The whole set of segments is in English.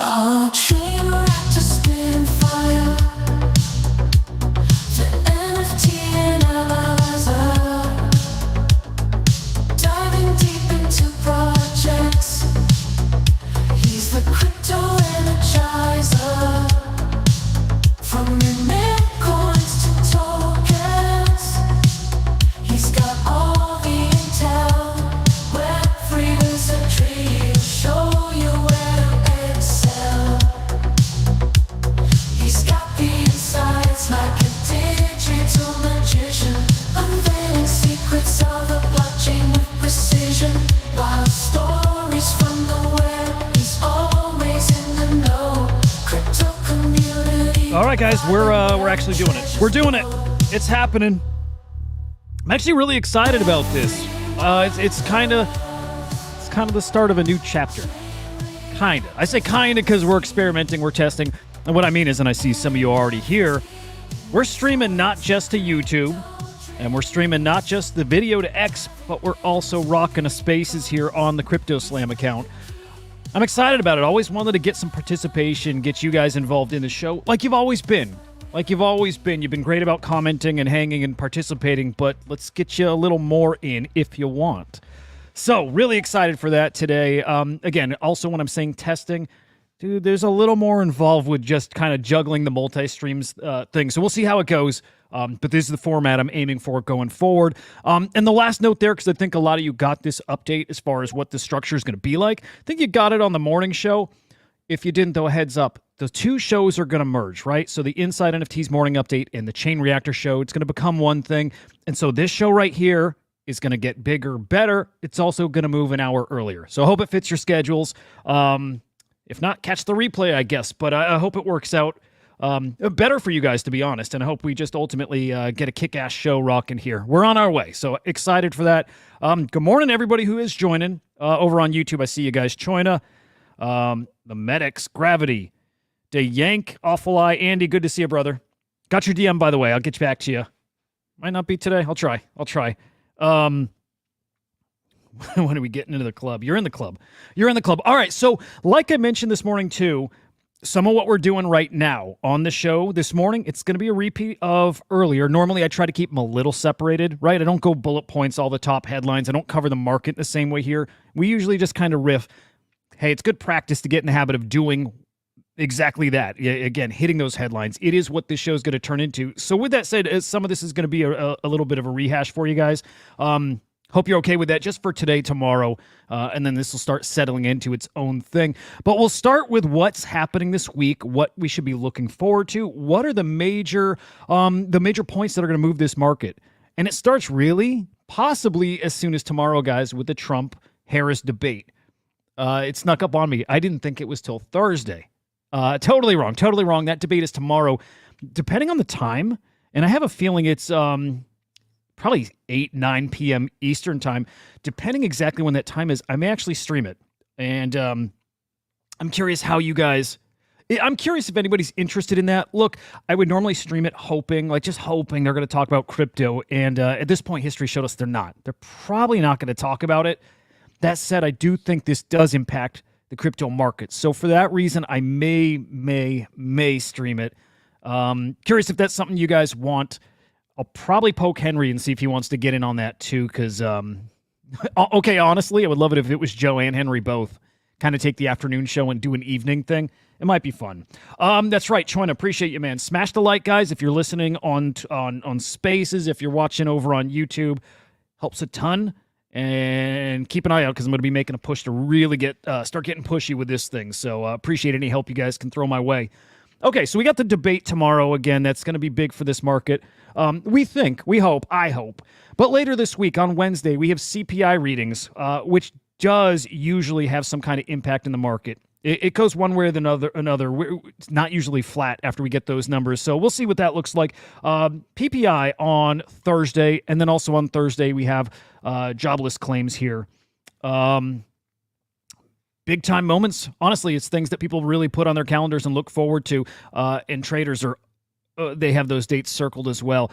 Our train reactor spin fire, the NFT analyzer, diving deep into projects. He's the crypto energizer, from mint coins to tokens. He's got all the intel, Web3 wizardry. He'll show you where to excel. He's got the insights like a digital magician, unveiling secrets of the blockchain with precision. Wild stories from the web, he's always in the know. Crypto community. All right, guys, we're actually doing it. We're doing it. It's happening. I'm actually really excited about this. It's kind of the start of a new chapter. Kinda. I say kinda because we're experimenting, we're testing, and what I mean is, and I see some of you already here, we're streaming not just to YouTube, and we're streaming not just the video to X, but we're also rocking a Spaces here on the Crypto Slam account. I'm excited about it. Always wanted to get some participation, get you guys involved in the show, like you've always been. You've been great about commenting and hanging and participating, but let's get you a little more in if you want. So, really excited for that today. Again, also when I'm saying testing, dude, there's a little more involved with just kind of juggling the multi-streams thing. So we'll see how it goes. But this is the format I'm aiming for going forward. And the last note there, because I think a lot of you got this update as far as what the structure is going to be like. I think you got it on the morning show. If you didn't, though, a heads up. The two shows are going to merge, right? So the Inside NFTs morning update and the Chain Reactor show, it's going to become one thing. And so this show right here is going to get bigger, better. It's also going to move an hour earlier. So I hope it fits your schedules. If not, catch the replay, I guess. But I hope it works out better for you guys, to be honest. And I hope we just ultimately get a kick-ass show rocking here. We're on our way, so excited for that. Good morning, everybody who is joining over on YouTube. I see you guys. Choina, the Medics, Gravity, De Yank, Awful Eye, Andy, good to see you, brother. Got your DM, by the way. I'll get you back to you. Might not be today. I'll try. When are we getting into the club? You're in the club. All right, so like I mentioned this morning, too, some of what we're doing right now on the show this morning, it's going to be a repeat of earlier. Normally, I try to keep them a little separated, right? I don't go bullet points, all the top headlines. I don't cover the market the same way here. We usually just kind of riff. Hey, it's good practice to get in the habit of doing exactly that. Again, hitting those headlines. It is what this show is going to turn into. So with that said, some of this is going to be a little bit of a rehash for you guys. Hope you're okay with that just for today, tomorrow, and then this will start settling into its own thing. But we'll start with what's happening this week, what we should be looking forward to, what are the major points that are going to move this market. And it starts really, possibly as soon as tomorrow, guys, with the Trump-Harris debate. It snuck up on me. I didn't think it was till Thursday. Totally wrong. That debate is tomorrow, depending on the time. And I have a feeling it's probably 8, 9 p.m. Eastern time. Depending exactly when that time is, I may actually stream it. And I'm curious how you guys... I'm curious if anybody's interested in that. Look, I would normally stream it hoping they're going to talk about crypto. And at this point, history showed us they're not. They're probably not going to talk about it. That said, I do think this does impact the crypto market. So for that reason, I may stream it. Curious if that's something you guys want. I'll probably poke Henry and see if he wants to get in on that too, because, okay, honestly, I would love it if it was Joe and Henry both. Kind of take the afternoon show and do an evening thing. It might be fun. That's right, Choina, appreciate you, man. Smash the like, guys, if you're listening on Spaces, if you're watching over on YouTube. Helps a ton. And keep an eye out because I'm going to be making a push to really start getting pushy with this thing. So appreciate any help you guys can throw my way. Okay, so we got the debate tomorrow. Again, that's going to be big for this market. I hope. But later this week, on Wednesday, we have CPI readings, which does usually have some kind of impact in the market. It goes one way or another. It's not usually flat after we get those numbers. So we'll see what that looks like. PPI on Thursday, and then also on Thursday, we have jobless claims here. Big time moments. Honestly, it's things that people really put on their calendars and look forward to. And traders are they have those dates circled as well.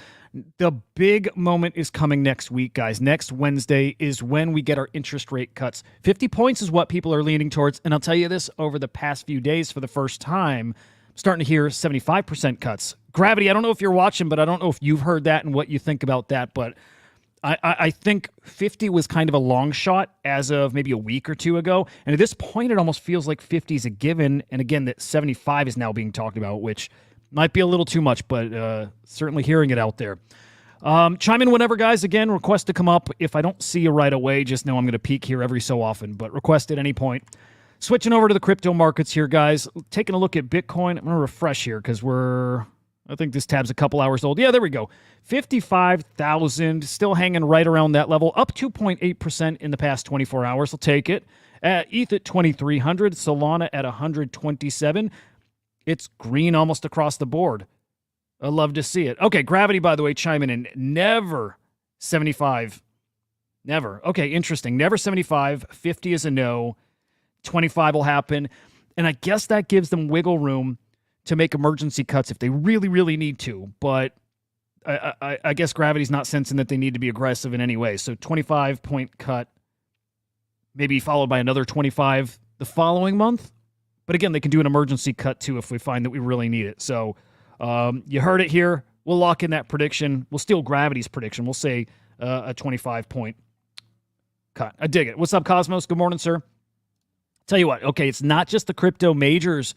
The big moment is coming next week, guys. Next Wednesday is when we get our interest rate cuts. 50 points is what people are leaning towards. And I'll tell you this, over the past few days, for the first time, I'm starting to hear 75% cuts. Gravity, I don't know if you're watching, but I don't know if you've heard that and what you think about that. But I think 50 was kind of a long shot as of maybe a week or two ago. And at this point, it almost feels like 50 is a given. And again, that 75 is now being talked about, which might be a little too much, but certainly hearing it out there. Chime in whenever, guys. Again, request to come up. If I don't see you right away, just know I'm going to peek here every so often, but request at any point. Switching over to the crypto markets here, guys. Taking a look at Bitcoin. I'm going to refresh here because I think this tab's a couple hours old. Yeah, there we go. 55,000, still hanging right around that level. Up 2.8% in the past 24 hours. I'll take it. ETH at 2,300. Solana at 127. It's green almost across the board. I love to see it. Okay, Gravity, by the way, chiming in. Never 75. Never. Okay, interesting. Never 75. 50 is a no. 25 will happen. And I guess that gives them wiggle room to make emergency cuts if they really, really need to. But I guess Gravity's not sensing that they need to be aggressive in any way. So 25-point cut, maybe followed by another 25 the following month. But again, they can do an emergency cut too if we find that we really need it. So you heard it here. We'll lock in that prediction. We'll steal Gravity's prediction. We'll say a 25-point cut. I dig it. What's up, Cosmos? Good morning, sir. Tell you what, okay, it's not just the crypto majors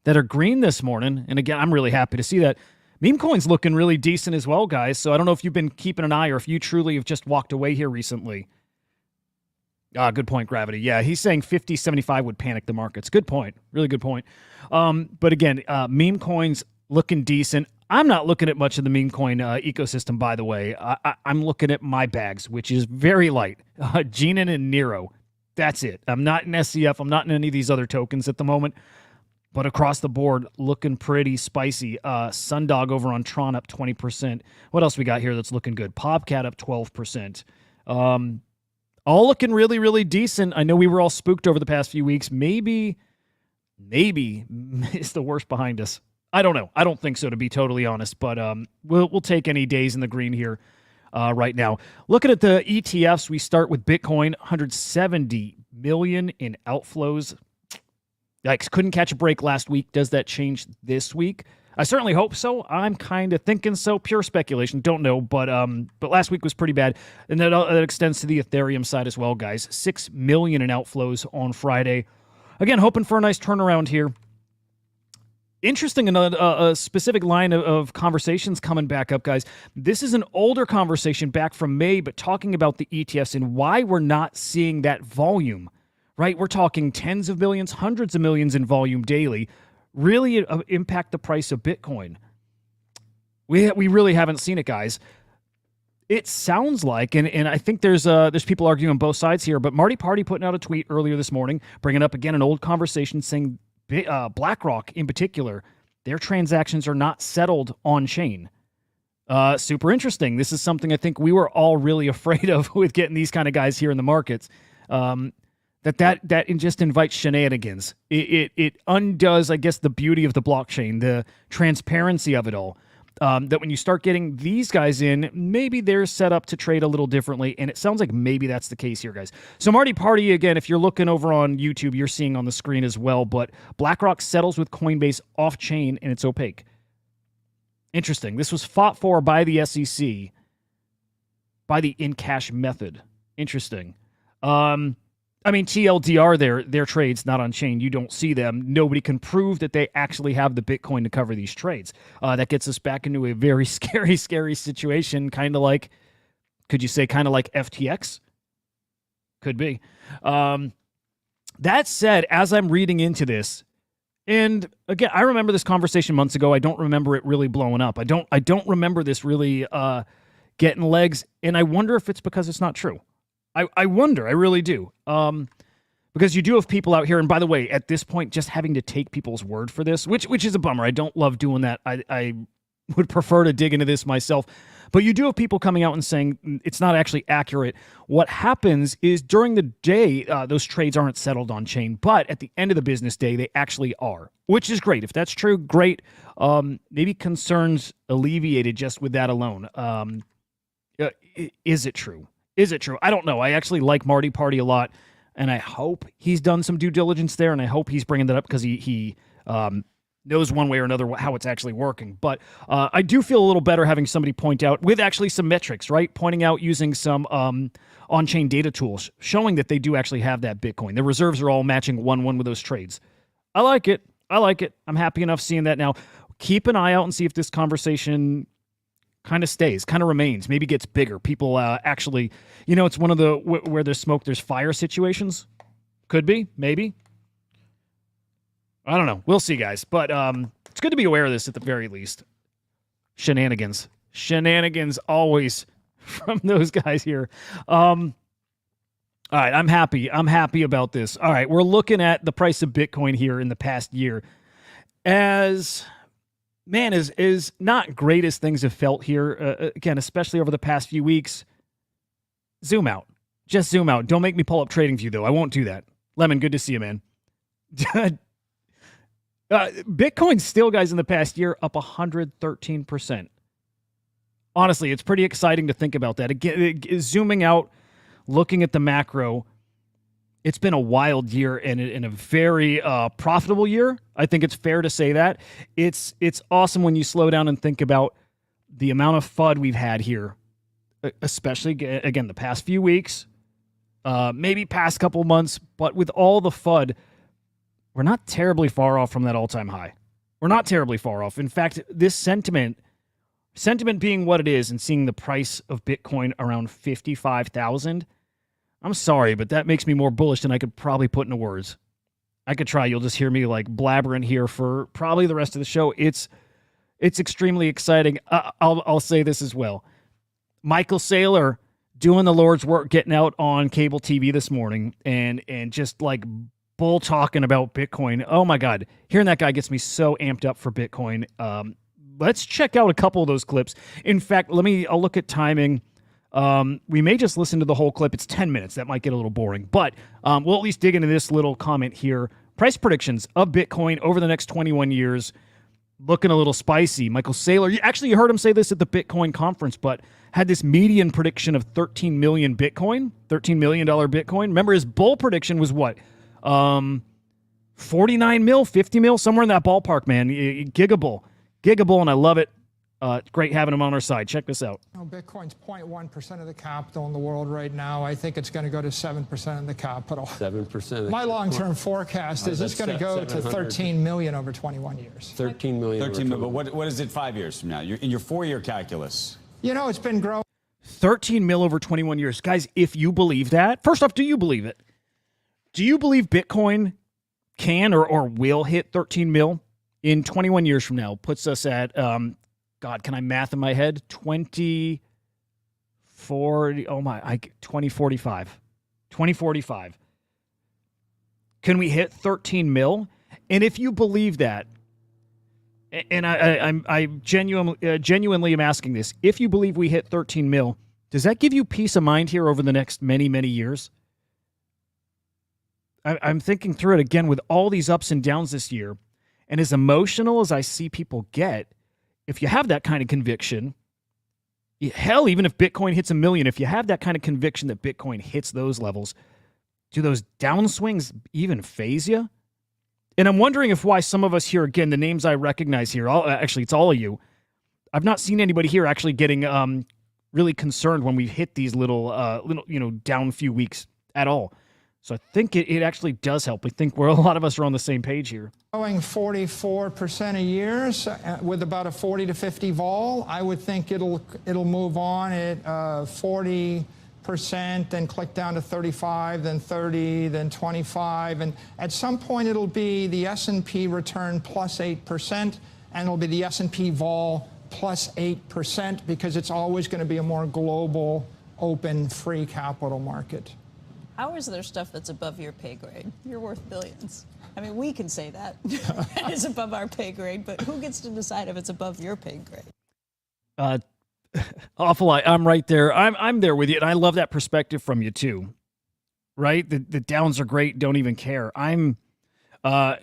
that are green this morning. And again, I'm really happy to see that. Meme coin's looking really decent as well, guys. So I don't know if you've been keeping an eye or if you truly have just walked away here recently. Good point, Gravity. Yeah, he's saying 50, 75 would panic the markets. Good point. Really good point. But again, meme coins looking decent. I'm not looking at much of the meme coin ecosystem, by the way. I'm looking at my bags, which is very light. Genin and Nero. That's it. I'm not in SCF. I'm not in any of these other tokens at the moment. But across the board, looking pretty spicy. Sundog over on Tron up 20%. What else we got here that's looking good? Popcat up 12%. All looking really, really decent. I know we were all spooked over the past few weeks. Maybe it's the worst behind us. I don't know. I don't think so, to be totally honest. But we'll take any days in the green here right now. Looking at the ETFs, we start with Bitcoin, 170 million in outflows. Yikes, couldn't catch a break last week. Does that change this week? I certainly hope so. I'm kind of thinking so. Pure speculation. Don't know, but last week was pretty bad. And that extends to the Ethereum side as well, guys. 6 million in outflows on Friday. Again, hoping for a nice turnaround here. Interesting, a specific line of conversations coming back up, guys. This is an older conversation back from May, but talking about the ETFs and why we're not seeing that volume, right? We're talking tens of millions, hundreds of millions in volume daily. Really impact the price of Bitcoin. We really haven't seen it, guys. It sounds like, and I think there's people arguing on both sides here, but Marty Party putting out a tweet earlier this morning, bringing up again an old conversation, saying BlackRock in particular, their transactions are not settled on chain. Super interesting. This is something I think we were all really afraid of with getting these kind of guys here in the markets. That just invites shenanigans. It undoes, I guess, the beauty of the blockchain, the transparency of it all. That when you start getting these guys in, maybe they're set up to trade a little differently, and it sounds like maybe that's the case here, guys. So Marty Party, again, if you're looking over on YouTube, you're seeing on the screen as well, but BlackRock settles with Coinbase off-chain, and it's opaque. Interesting. This was fought for by the SEC, by the in-cash method. Interesting. I mean, TLDR, their trades not on chain. You don't see them. Nobody can prove that they actually have the Bitcoin to cover these trades. That gets us back into a very scary, scary situation. Kind of like, could you say kind of like FTX? Could be. That said, as I'm reading into this, and again, I remember this conversation months ago. I don't remember it really blowing up. I don't remember this really getting legs, and I wonder if it's because it's not true. I wonder, I really do. Because you do have people out here, and by the way, at this point, just having to take people's word for this, which is a bummer. I don't love doing that. I would prefer to dig into this myself. But you do have people coming out and saying it's not actually accurate. What happens is during the day, those trades aren't settled on chain, but at the end of the business day, they actually are, which is great. If that's true, great. Maybe concerns alleviated just with that alone. Is it true? Is it true? I don't know. I actually like Marty Party a lot, and I hope he's done some due diligence there, and I hope he's bringing that up because he knows one way or another how it's actually working. But I do feel a little better having somebody point out with actually some metrics, right? Pointing out using some on-chain data tools, showing that they do actually have that Bitcoin. Their reserves are all matching 1-1 with those trades. I like it. I like it. I'm happy enough seeing that now. Keep an eye out and see if this conversation kind of stays, kind of remains, maybe gets bigger. People actually, it's one of the where there's smoke, there's fire situations. Could be, maybe. I don't know. We'll see, guys. But it's good to be aware of this at the very least. Shenanigans always from those guys here. All right, I'm happy. I'm happy about this. All right, we're looking at the price of Bitcoin here in the past year. As not great as things have felt here, again, especially over the past few weeks. Zoom out. Just zoom out. Don't make me pull up TradingView, though. I won't do that. Lemon, good to see you, man. Bitcoin still, guys, in the past year, up 113%. Honestly, it's pretty exciting to think about that. Again, zooming out, looking at the macro, it's been a wild year and a very profitable year. I think it's fair to say that. It's awesome when you slow down and think about the amount of FUD we've had here, especially, again, the past few weeks, maybe past couple months, but with all the FUD, we're not terribly far off from that all-time high. We're not terribly far off. In fact, this sentiment being what it is and seeing the price of Bitcoin around 55,000, I'm sorry, but that makes me more bullish than I could probably put into words. I could try. You'll just hear me like blabbering here for probably the rest of the show. It's extremely exciting. I'll say this as well. Michael Saylor doing the Lord's work, getting out on cable TV this morning and just like bull talking about Bitcoin. Oh my God. Hearing that guy gets me so amped up for Bitcoin. Let's check out a couple of those clips. In fact, I'll look at timing. We may just listen to the whole clip. It's 10 minutes. That might get a little boring, but we'll at least dig into this little comment here. Price predictions of Bitcoin over the next 21 years. Looking a little spicy. Michael Saylor, you heard him say this at the Bitcoin conference, but had this median prediction of 13 million Bitcoin, $13 million Bitcoin. Remember his bull prediction was what? 49 mil, 50 mil, somewhere in that ballpark, man. Gigabull, and I love it. Great having him on our side. Check this out. Bitcoin's 0.1% of the capital in the world right now. I think it's going to go to 7% of the capital. 7%. My long-term forecast is it's going to go to 13 million over 21 years. 13 million. 13 million. But what is it 5 years from now? In your 4-year calculus. It's been growing. 13 mil over 21 years. Guys, if you believe that, first off, do you believe it? Do you believe Bitcoin can or will hit 13 mil in 21 years from now? Puts us at, God, can I math in my head? 2045. 2045. Can we hit 13 mil? And if you believe that, and I genuinely am asking this, if you believe we hit 13 mil, does that give you peace of mind here over the next many, many years? I'm thinking through it again with all these ups and downs this year, and as emotional as I see people get, if you have that kind of conviction, hell, even if Bitcoin hits 1 million, if you have that kind of conviction that Bitcoin hits those levels, do those downswings even phase you? And I'm wondering why some of us here, again, the names I recognize here, actually, it's all of you. I've not seen anybody here actually getting really concerned when we hit these little down few weeks at all. So I think it actually does help. I think a lot of us are on the same page here. Growing 44% a year with about a 40 to 50 vol. I would think it'll move on at 40%, then click down to 35, then 30, then 25, and at some point it'll be the S&P return plus 8%, and it'll be the S&P vol plus 8% because it's always going to be a more global, open, free capital market. How is there stuff that's above your pay grade? You're worth billions. I mean, we can say that. It's above our pay grade, but who gets to decide if it's above your pay grade? Awful lot. I'm right there. I'm there with you, and I love that perspective from you too. Right? The downs are great. Don't even care. Yeah,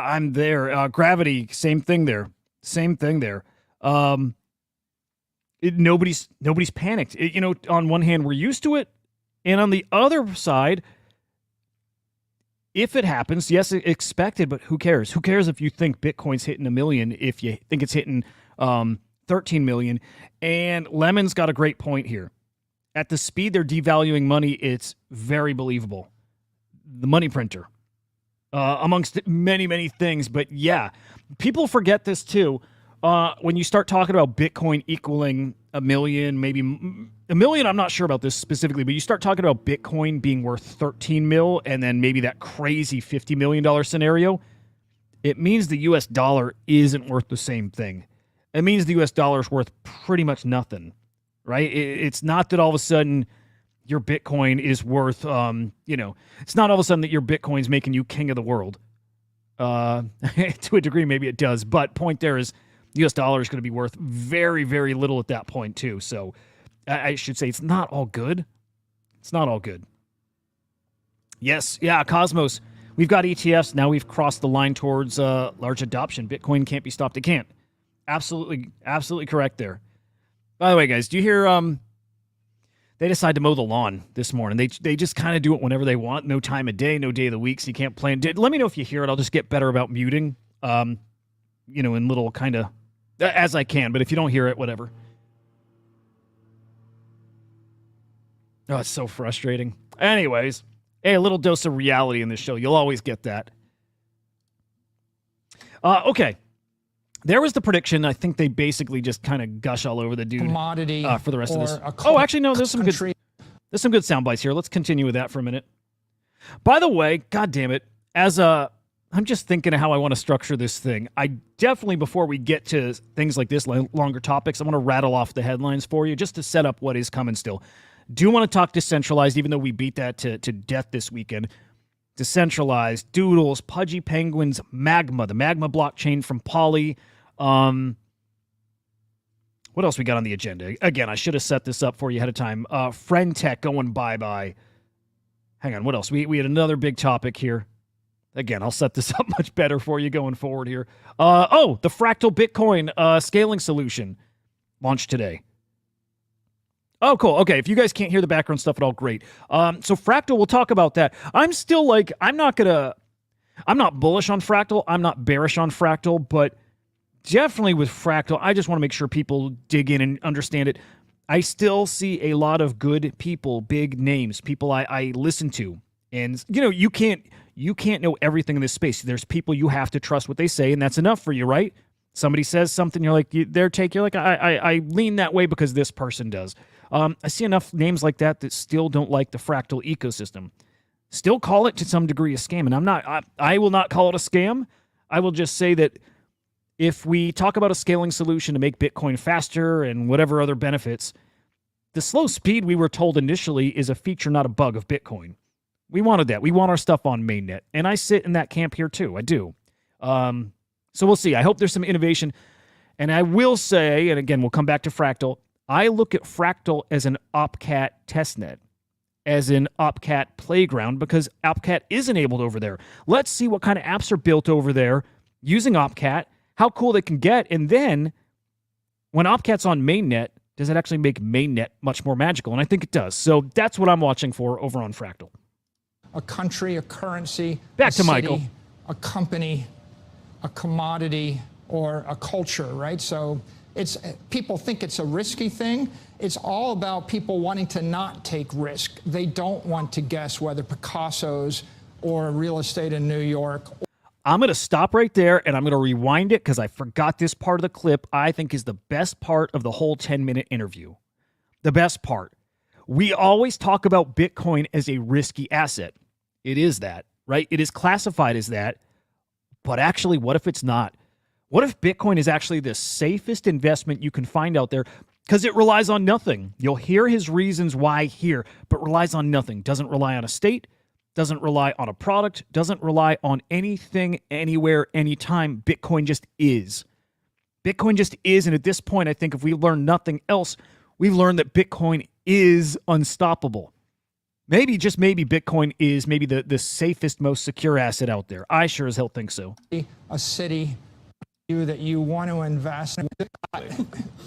I'm there. Gravity, same thing there. Same thing there. Nobody's panicked. On one hand, we're used to it, and on the other side, if it happens, yes, expected, but who cares? Who cares if you think Bitcoin's hitting 1 million, if you think it's hitting 13 million? And Lemon's got a great point here. At the speed they're devaluing money, it's very believable. The money printer, amongst many, many things. But yeah, people forget this too. When you start talking about Bitcoin equaling 1 million, maybe 1 million, I'm not sure about this specifically, but you start talking about Bitcoin being worth 13 mil and then maybe that crazy $50 million scenario, it means the US dollar isn't worth the same thing. It means the US dollar is worth pretty much nothing, right? It's not that all of a sudden your Bitcoin is worth, it's not all of a sudden that your Bitcoin's making you king of the world. To a degree, maybe it does, but point there is, U.S. dollar is going to be worth very, very little at that point, too. So I should say it's not all good. It's not all good. Yes, yeah, Cosmos. We've got ETFs. Now we've crossed the line towards large adoption. Bitcoin can't be stopped. It can't. Absolutely, absolutely correct there. By the way, guys, do you hear they decide to mow the lawn this morning? They just kind of do it whenever they want. No time of day, no day of the week, so you can't plan. Let me know if you hear it. I'll just get better about muting, in little kind of, as I can, but if you don't hear it, whatever. Oh, it's so frustrating. Anyways, hey, a little dose of reality in this show. You'll always get that. Okay. There was the prediction. I think they basically just kind of gush all over the dude Commodity for the rest of this. Oh, actually, no, there's some good sound bites here. Let's continue with that for a minute. By the way, God damn it, I'm just thinking of how I want to structure this thing. I definitely, before we get to things like this, longer topics, I want to rattle off the headlines for you just to set up what is coming still. Do want to talk Decentralized, even though we beat that to death this weekend. Decentralized, Doodles, Pudgy Penguins, MAGMA, the MAGMA blockchain from Poly. What else we got on the agenda? Again, I should have set this up for you ahead of time. Friend Tech going bye-bye. Hang on, what else? We had another big topic here. Again, I'll set this up much better for you going forward here. The Fractal Bitcoin scaling solution launched today. Oh, cool. Okay, if you guys can't hear the background stuff at all, great. So Fractal, we'll talk about that. I'm still I'm not bullish on Fractal. I'm not bearish on Fractal, but definitely with Fractal, I just want to make sure people dig in and understand it. I still see a lot of good people, big names, people I listen to. And, you can't know everything in this space. There's people you have to trust what they say, and that's enough for you, right? Somebody says something, you're like, their take, you're like, I lean that way because this person does. I see enough names like that still don't like the Fractal ecosystem. Still call it to some degree a scam, and I will not call it a scam. I will just say that if we talk about a scaling solution to make Bitcoin faster and whatever other benefits, the slow speed we were told initially is a feature, not a bug of Bitcoin. We wanted that. We want our stuff on mainnet. And I sit in that camp here too. I do. So we'll see. I hope there's some innovation. And I will say, and again, we'll come back to Fractal, I look at Fractal as an OpCat testnet, as an OpCat playground, because OpCat is enabled over there. Let's see what kind of apps are built over there using OpCat, how cool they can get. And then when OpCat's on mainnet, does it actually make mainnet much more magical? And I think it does. So that's what I'm watching for over on Fractal. A country, a currency, Back a to Michael. city, a company, a commodity, or a culture, right? So people think it's a risky thing. It's all about people wanting to not take risk. They don't want to guess whether Picasso's or real estate in New York. I'm going to stop right there, and I'm going to rewind it because I forgot this part of the clip I think is the best part of the whole 10-minute interview. The best part. We always talk about Bitcoin as a risky asset. It is that, right? It is classified as that. But actually, what if it's not? What if Bitcoin is actually the safest investment you can find out there? Because it relies on nothing. You'll hear his reasons why here, but relies on nothing. Doesn't rely on a state, doesn't rely on a product, doesn't rely on anything, anywhere, anytime. Bitcoin just is. Bitcoin just is. And at this point, I think if we learn nothing else, we've learned that Bitcoin is unstoppable. Maybe, just maybe, Bitcoin is maybe the safest, most secure asset out there. I sure as hell think so. A city that you want to invest in.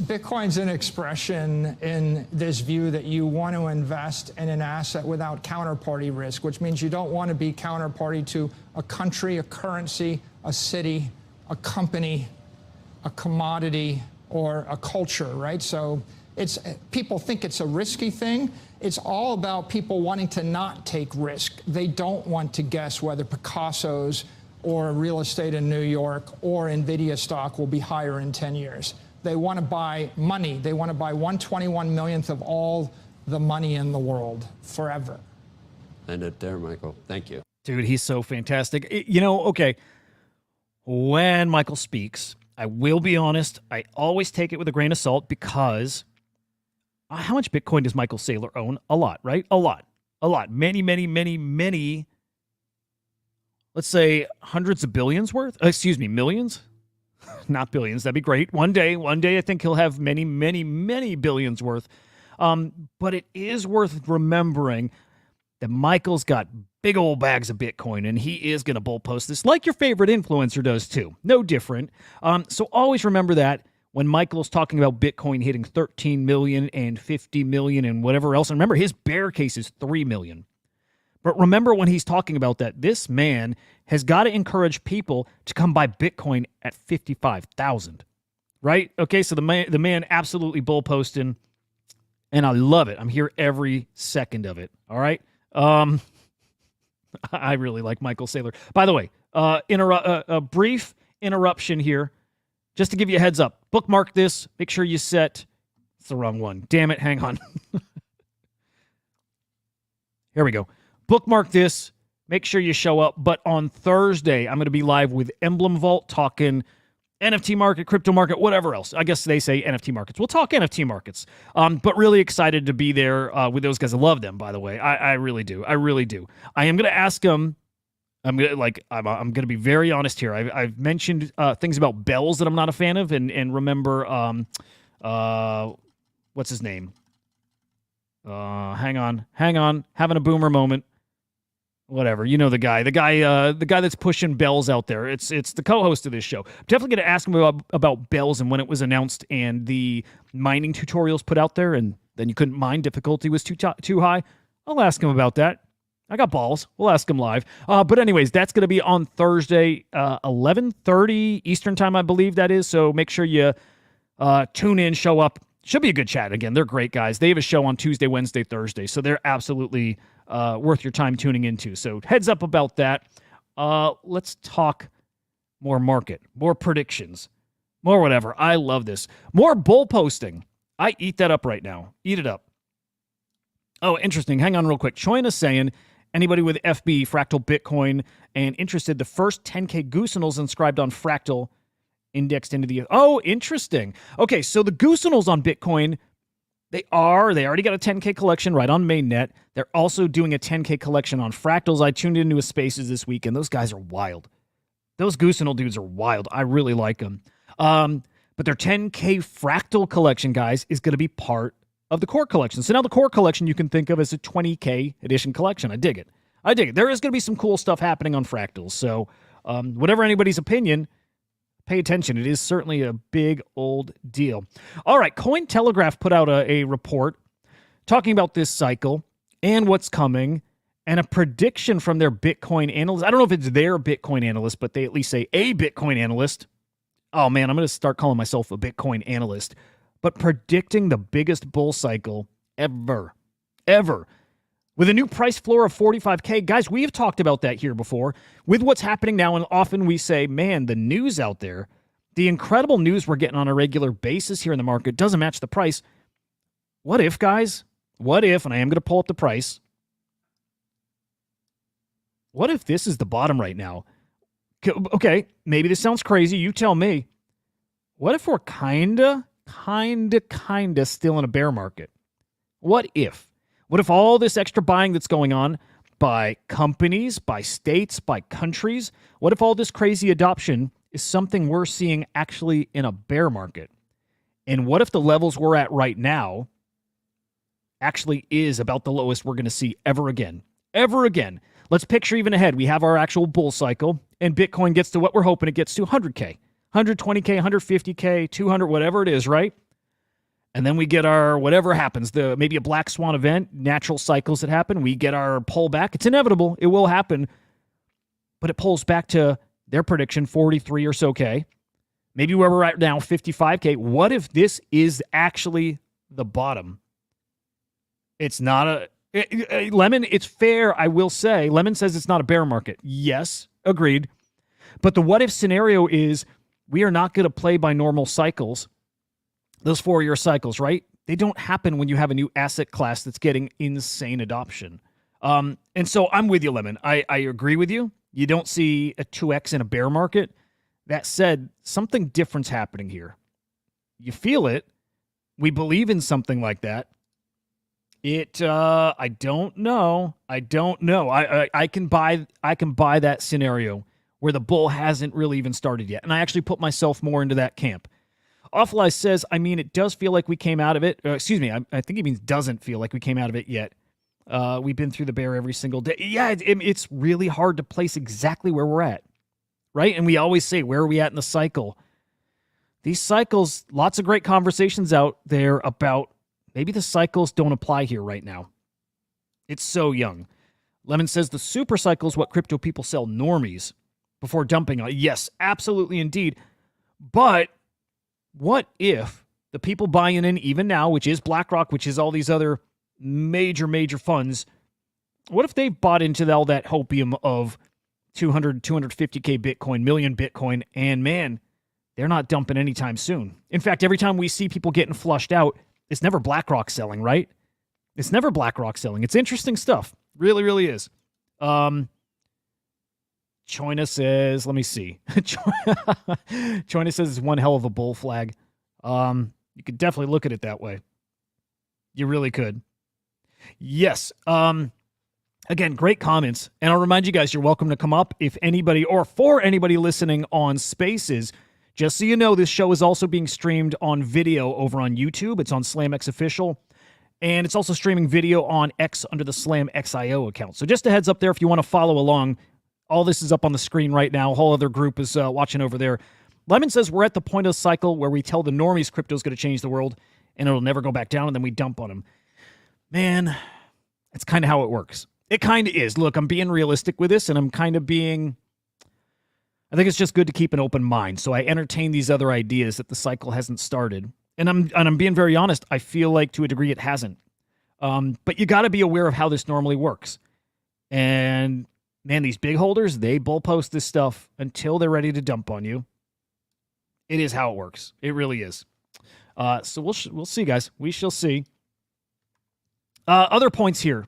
Bitcoin's an expression in this view that you want to invest in an asset without counterparty risk, which means you don't want to be counterparty to a country, a currency, a city, a company, a commodity, or a culture, right? So people think it's a risky thing. It's all about people wanting to not take risk. They don't want to guess whether Picasso's or real estate in New York or NVIDIA stock will be higher in 10 years. They want to buy money. They want to buy 1/21 millionth of all the money in the world forever. End it there, Michael. Thank you. Dude, he's so fantastic. Okay, when Michael speaks, I will be honest, I always take it with a grain of salt because how much Bitcoin does Michael Saylor own? A lot, right? A lot. Many, let's say hundreds of billions worth. Millions. Not billions. That'd be great. One day, I think he'll have many billions worth. But it is worth remembering that Michael's got big old bags of Bitcoin, and he is going to bull post this like your favorite influencer does too. No different. So always remember that when Michael's talking about Bitcoin hitting 13 million and 50 million and whatever else. And remember, his bear case is 3 million. But remember when he's talking about that, this man has got to encourage people to come buy Bitcoin at 55,000, right? Okay, so the man absolutely bull posting, and I love it. I'm here every second of it, all right? I really like Michael Saylor. By the way, a brief interruption here, just to give you a heads up. Bookmark this. Make sure you set... It's the wrong one. Damn it, hang on. Here we go. Bookmark this. Make sure you show up. But on Thursday, I'm going to be live with Emblem Vault talking NFT market, crypto market, whatever else. I guess they say NFT markets. We'll talk NFT markets. But really excited to be there with those guys. I love them, by the way. I really do. I really do. I am going to ask them. I'm going to be very honest here. I've mentioned things about bells that I'm not a fan of, and remember, what's his name? Hang on, having a boomer moment. Whatever, you know the guy that's pushing bells out there. It's the co-host of this show. I'm definitely going to ask him about bells and when it was announced and the mining tutorials put out there, and then you couldn't mine, difficulty was too high. I'll ask him about that. I got balls. We'll ask him live. But anyways, that's going to be on Thursday, 11:30 Eastern time, I believe that is. So make sure you tune in, show up. Should be a good chat. Again, they're great guys. They have a show on Tuesday, Wednesday, Thursday. So they're absolutely worth your time tuning into. So heads up about that. Let's talk more market, more predictions, more whatever. I love this. More bull posting. I eat that up right now. Eat it up. Oh, interesting. Hang on real quick. Choyna saying, anybody with FB, Fractal Bitcoin, and interested, the first 10K Goosenals inscribed on Fractal indexed into the... Oh, interesting. Okay, so the Goosenals on Bitcoin, they already got a 10K collection right on mainnet. They're also doing a 10K collection on Fractals. I tuned into a Spaces this week, and those guys are wild. Those Goosenal dudes are wild. I really like them. But their 10K Fractal collection, guys, is going to be part of the core collection. So now the core collection you can think of as a 20K edition collection. I dig it. There is going to be some cool stuff happening on Fractals. So whatever anybody's opinion, pay attention. It is certainly a big old deal. All right, Cointelegraph put out a report talking about this cycle and what's coming and a prediction from their Bitcoin analyst. I don't know if it's their Bitcoin analyst, but they at least say a Bitcoin analyst. Oh, man, I'm going to start calling myself a Bitcoin analyst. But predicting the biggest bull cycle ever. With a new price floor of 45K. Guys, we have talked about that here before. With what's happening now, and often we say, man, the news out there, the incredible news we're getting on a regular basis here in the market doesn't match the price. What if, guys? What if, and I am going to pull up the price, what if this is the bottom right now? Okay, maybe this sounds crazy. You tell me. What if we're kinda still in a bear market? What if? What if all this extra buying that's going on by companies, by states, by countries, what if all this crazy adoption is something we're seeing actually in a bear market? And what if the levels we're at right now actually is about the lowest we're going to see ever again? Ever again. Let's picture even ahead. We have our actual bull cycle, and Bitcoin gets to what we're hoping it gets to, 100K, 120K, 150K, 200, whatever it is, right? And then we get our whatever happens, maybe a black swan event, natural cycles that happen. We get our pullback. It's inevitable. It will happen. But it pulls back to their prediction, 43 or so K. Maybe where we're at now, 55K. What if this is actually the bottom? It's not Lemon, it's fair, I will say. Lemon says it's not a bear market. Yes, agreed. But the what if scenario is we are not going to play by normal cycles. Those 4-year cycles, right? They don't happen when you have a new asset class that's getting insane adoption. And so I'm with you, Lemon. I agree with you. You don't see a 2x in a bear market. That said, something different's happening here. You feel it. We believe in something like that. I don't know. I can buy that scenario where the bull hasn't really even started yet. And I actually put myself more into that camp. Awful Eyes says, I mean, it does feel like we came out of it. I think he means doesn't feel like we came out of it yet. We've been through the bear every single day. Yeah, it's really hard to place exactly where we're at, right? And we always say, where are we at in the cycle? These cycles, lots of great conversations out there about maybe the cycles don't apply here right now. It's so young. Lemon says the super cycle is what crypto people sell normies before dumping on. Yes, absolutely indeed. But what if the people buying in even now, which is BlackRock, which is all these other major funds, what if they've bought into all that hopium of 250K Bitcoin, million Bitcoin, and man, they're not dumping anytime soon. In fact, every time we see people getting flushed out, it's never BlackRock selling, right? It's never BlackRock selling. It's interesting stuff. Really, really is. Choina says, let me see. Choina says it's one hell of a bull flag. You could definitely look at it that way. You really could. Yes. Again, great comments. And I'll remind you guys, you're welcome to come up if anybody, or for anybody listening on Spaces. Just so you know, this show is also being streamed on video over on YouTube. It's on SlamX Official. And it's also streaming video on X under the SlamXIO account. So just a heads up there if you want to follow along. All this is up on the screen right now. A whole other group is watching over there. Lemon says we're at the point of the cycle where we tell the normies crypto is going to change the world and it'll never go back down, and then we dump on them. Man, it's kind of how it works. It kind of is. Look, I'm being realistic with this, and I'm kind of being... I think it's just good to keep an open mind. So I entertain these other ideas that the cycle hasn't started. And I'm being very honest. I feel like to a degree it hasn't. But you got to be aware of how this normally works. And man, these big holders, they bull post this stuff until they're ready to dump on you. It is how it works. It really is. So we'll see, guys. We shall see. Other points here.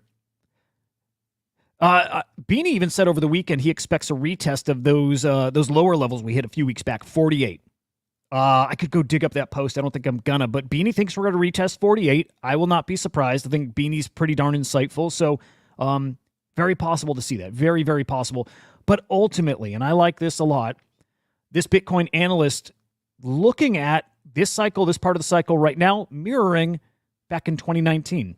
Beanie even said over the weekend he expects a retest of those lower levels we hit a few weeks back, 48. I could go dig up that post. I don't think I'm gonna, but Beanie thinks we're going to retest 48. I will not be surprised. I think Beanie's pretty darn insightful. So very possible to see that. Very, very possible. But ultimately, and I like this a lot, this Bitcoin analyst looking at this cycle, this part of the cycle right now, mirroring back in 2019.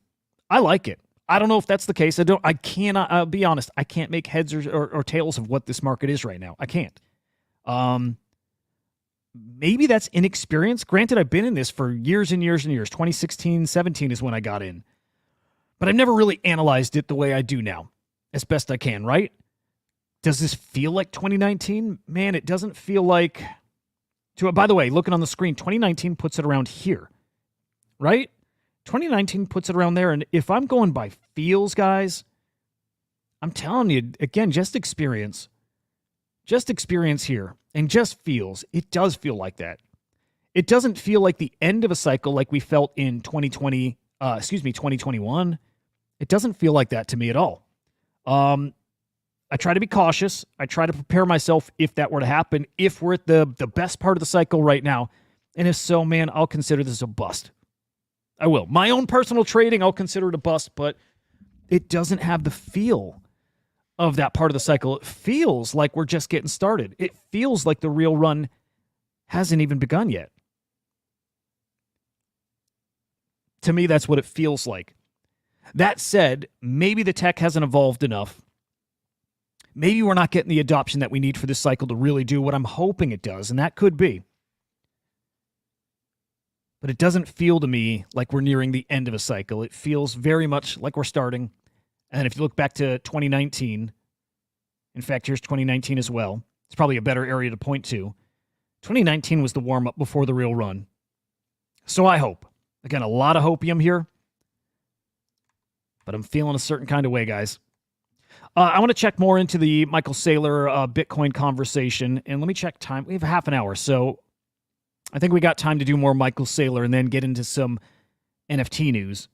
I like it. I don't know if that's the case. I cannot, I'll be honest, I can't make heads or tails of what this market is right now. I can't. Maybe that's inexperience. Granted, I've been in this for years and years and years. 2016, 17 is when I got in. But I've never really analyzed it the way I do now, as best I can, right? Does this feel like 2019? Man, it doesn't feel like... By the way, looking on the screen, 2019 puts it around here, right? 2019 puts it around there, and if I'm going by feels, guys, I'm telling you, again, just experience. Just experience here, and just feels. It does feel like that. It doesn't feel like the end of a cycle like we felt in 2021. It doesn't feel like that to me at all. I try to be cautious. I try to prepare myself if that were to happen, if we're at the best part of the cycle right now. And if so, man, I'll consider this a bust. I will. My own personal trading, I'll consider it a bust, but it doesn't have the feel of that part of the cycle, it feels like we're just getting started. It feels like the real run hasn't even begun yet. To me, that's what it feels like. That said, maybe the tech hasn't evolved enough. Maybe we're not getting the adoption that we need for this cycle to really do what I'm hoping it does, and that could be. But it doesn't feel to me like we're nearing the end of a cycle. It feels very much like we're starting. And if you look back to 2019, in fact, here's 2019 as well. It's probably a better area to point to. 2019 was the warm-up before the real run. So I hope. Again, a lot of hopium here. But I'm feeling a certain kind of way, guys. I want to check more into the Michael Saylor Bitcoin conversation. And let me check time. We have half an hour. So I think we got time to do more Michael Saylor and then get into some NFT news.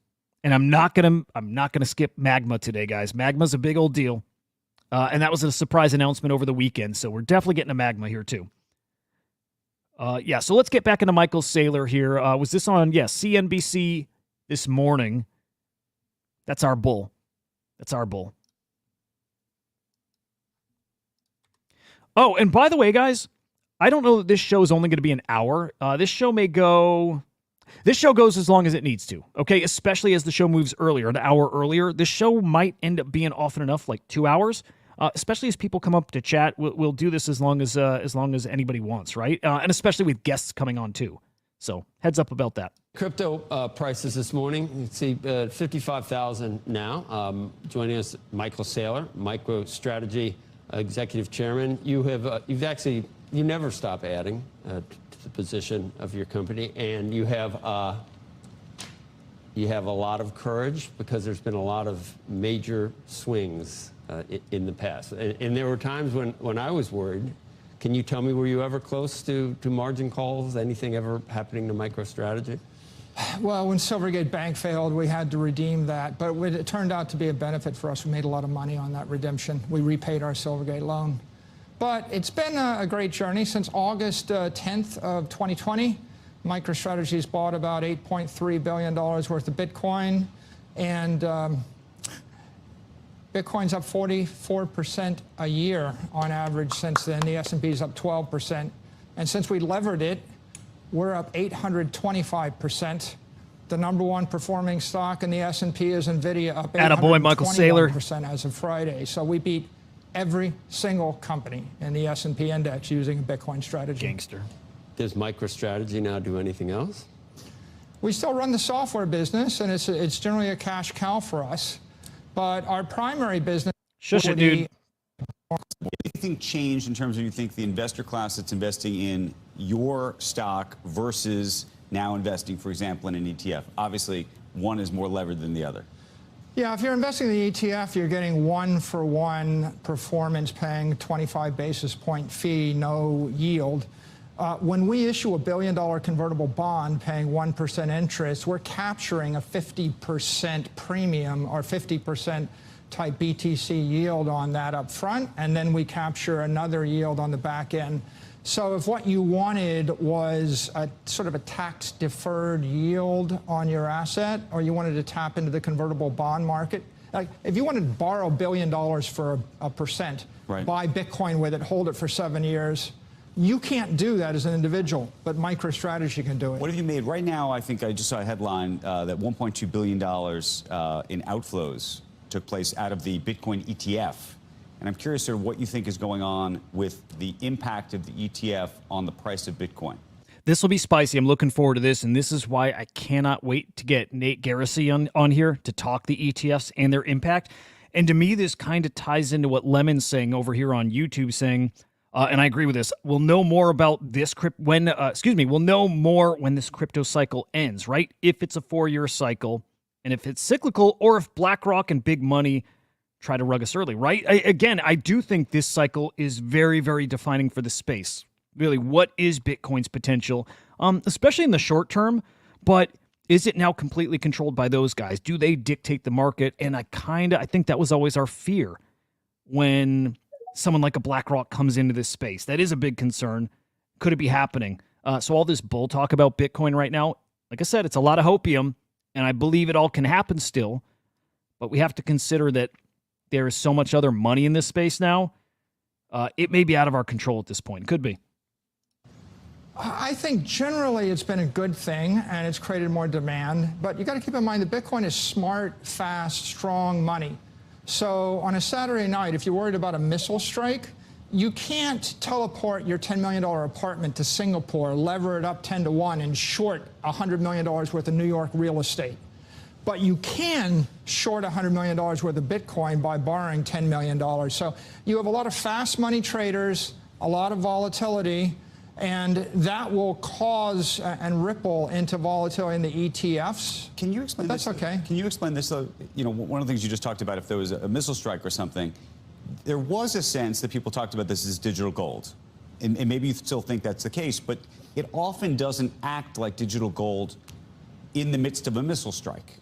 And I'm not gonna skip MAGMA today, guys. MAGMA's a big old deal. And that was a surprise announcement over the weekend. So we're definitely getting to MAGMA here too. Yeah, so let's get back into Michael Saylor here. Was this on, CNBC this morning? That's our bull. That's our bull. Oh, and by the way, guys, I don't know that this show is only going to be an hour. This show goes as long as it needs to, okay? Especially as the show moves earlier, an hour earlier. This show might end up being often enough, like 2 hours. Especially as people come up to chat, we'll do this as long as anybody wants, right? And especially with guests coming on too. So heads up about that. Crypto prices this morning, you can see 55,000 now. Joining us, Michael Saylor, MicroStrategy Executive Chairman. You never stop adding to the position of your company, and you have a lot of courage because there's been a lot of major swings in the past. And there were times when I was worried. Can you tell me, were you ever close to margin calls? Anything ever happening to MicroStrategy? Well, when Silvergate Bank failed, we had to redeem that, but it turned out to be a benefit for us. We made a lot of money on that redemption. We repaid our Silvergate loan. But it's been a great journey. Since August 10th of 2020, MicroStrategy's bought about $8.3 billion worth of Bitcoin, and Bitcoin's up 44% a year on average since then. The S&P's up 12%. And since we levered it, we're up 825%. The number one performing stock in the S&P is NVIDIA, up 821% as of Friday. So we beat every single company in the S&P index using a Bitcoin strategy. Gangster. Does MicroStrategy now do anything else? We still run the software business, and it's generally a cash cow for us. But our primary business... Shush it, dude. What do you think changed in terms of, you think, the investor class that's investing in your stock versus now investing, for example, in an ETF? Obviously, one is more levered than the other. Yeah, if you're investing in the ETF, you're getting one-for-one performance, paying 25 basis point fee, no yield. When we issue a $1 billion convertible bond paying 1% interest, we're capturing a 50% premium or 50% type BTC yield on that up front, and then we capture another yield on the back end. So if what you wanted was a sort of a tax-deferred yield on your asset, or you wanted to tap into the convertible bond market, like if you wanted to borrow $1 billion for a percent, right, buy Bitcoin with it, hold it for 7 years, you can't do that as an individual, but MicroStrategy can do it. What have you made? Right now, I think I just saw a headline that $1.2 billion in outflows took place out of the Bitcoin ETF. And I'm curious sort of what you think is going on with the impact of the ETF on the price of Bitcoin. This will be spicy. I'm looking forward to this, and this is why I cannot wait to get Nate Garrissey on here to talk the ETFs and their impact. And to me, this kind of ties into what Lemon's saying over here on YouTube, saying, and I agree with this, we'll know more about this we'll know more when this crypto cycle ends, right? If it's a 4-year cycle, and if it's cyclical, or if BlackRock and big money try to rug us early, right? I do think this cycle is very, very defining for the space. Really, what is Bitcoin's potential, especially in the short term, but is it now completely controlled by those guys? Do they dictate the market? And I think that was always our fear when someone like a BlackRock comes into this space. That is a big concern. Could it be happening? So all this bull talk about Bitcoin right now, like I said, it's a lot of hopium, and I believe it all can happen still, but we have to consider that there is so much other money in this space now. It may be out of our control at this point. Could be. I think generally it's been a good thing and it's created more demand, but you got to keep in mind that Bitcoin is smart, fast, strong money. So on a Saturday night, if you're worried about a missile strike, you can't teleport your $10 million apartment to Singapore, lever it up 10 to 1 and short $100 million worth of New York real estate. But you can short $100 million worth of Bitcoin by borrowing $10 million. So you have a lot of fast money traders, a lot of volatility, and that will cause and ripple into volatility in the ETFs. Can you explain this? That's okay. Can you explain this, though? You know, one of the things you just talked about, if there was a missile strike or something, there was a sense that people talked about this as digital gold. And maybe you still think that's the case, but it often doesn't act like digital gold in the midst of a missile strike.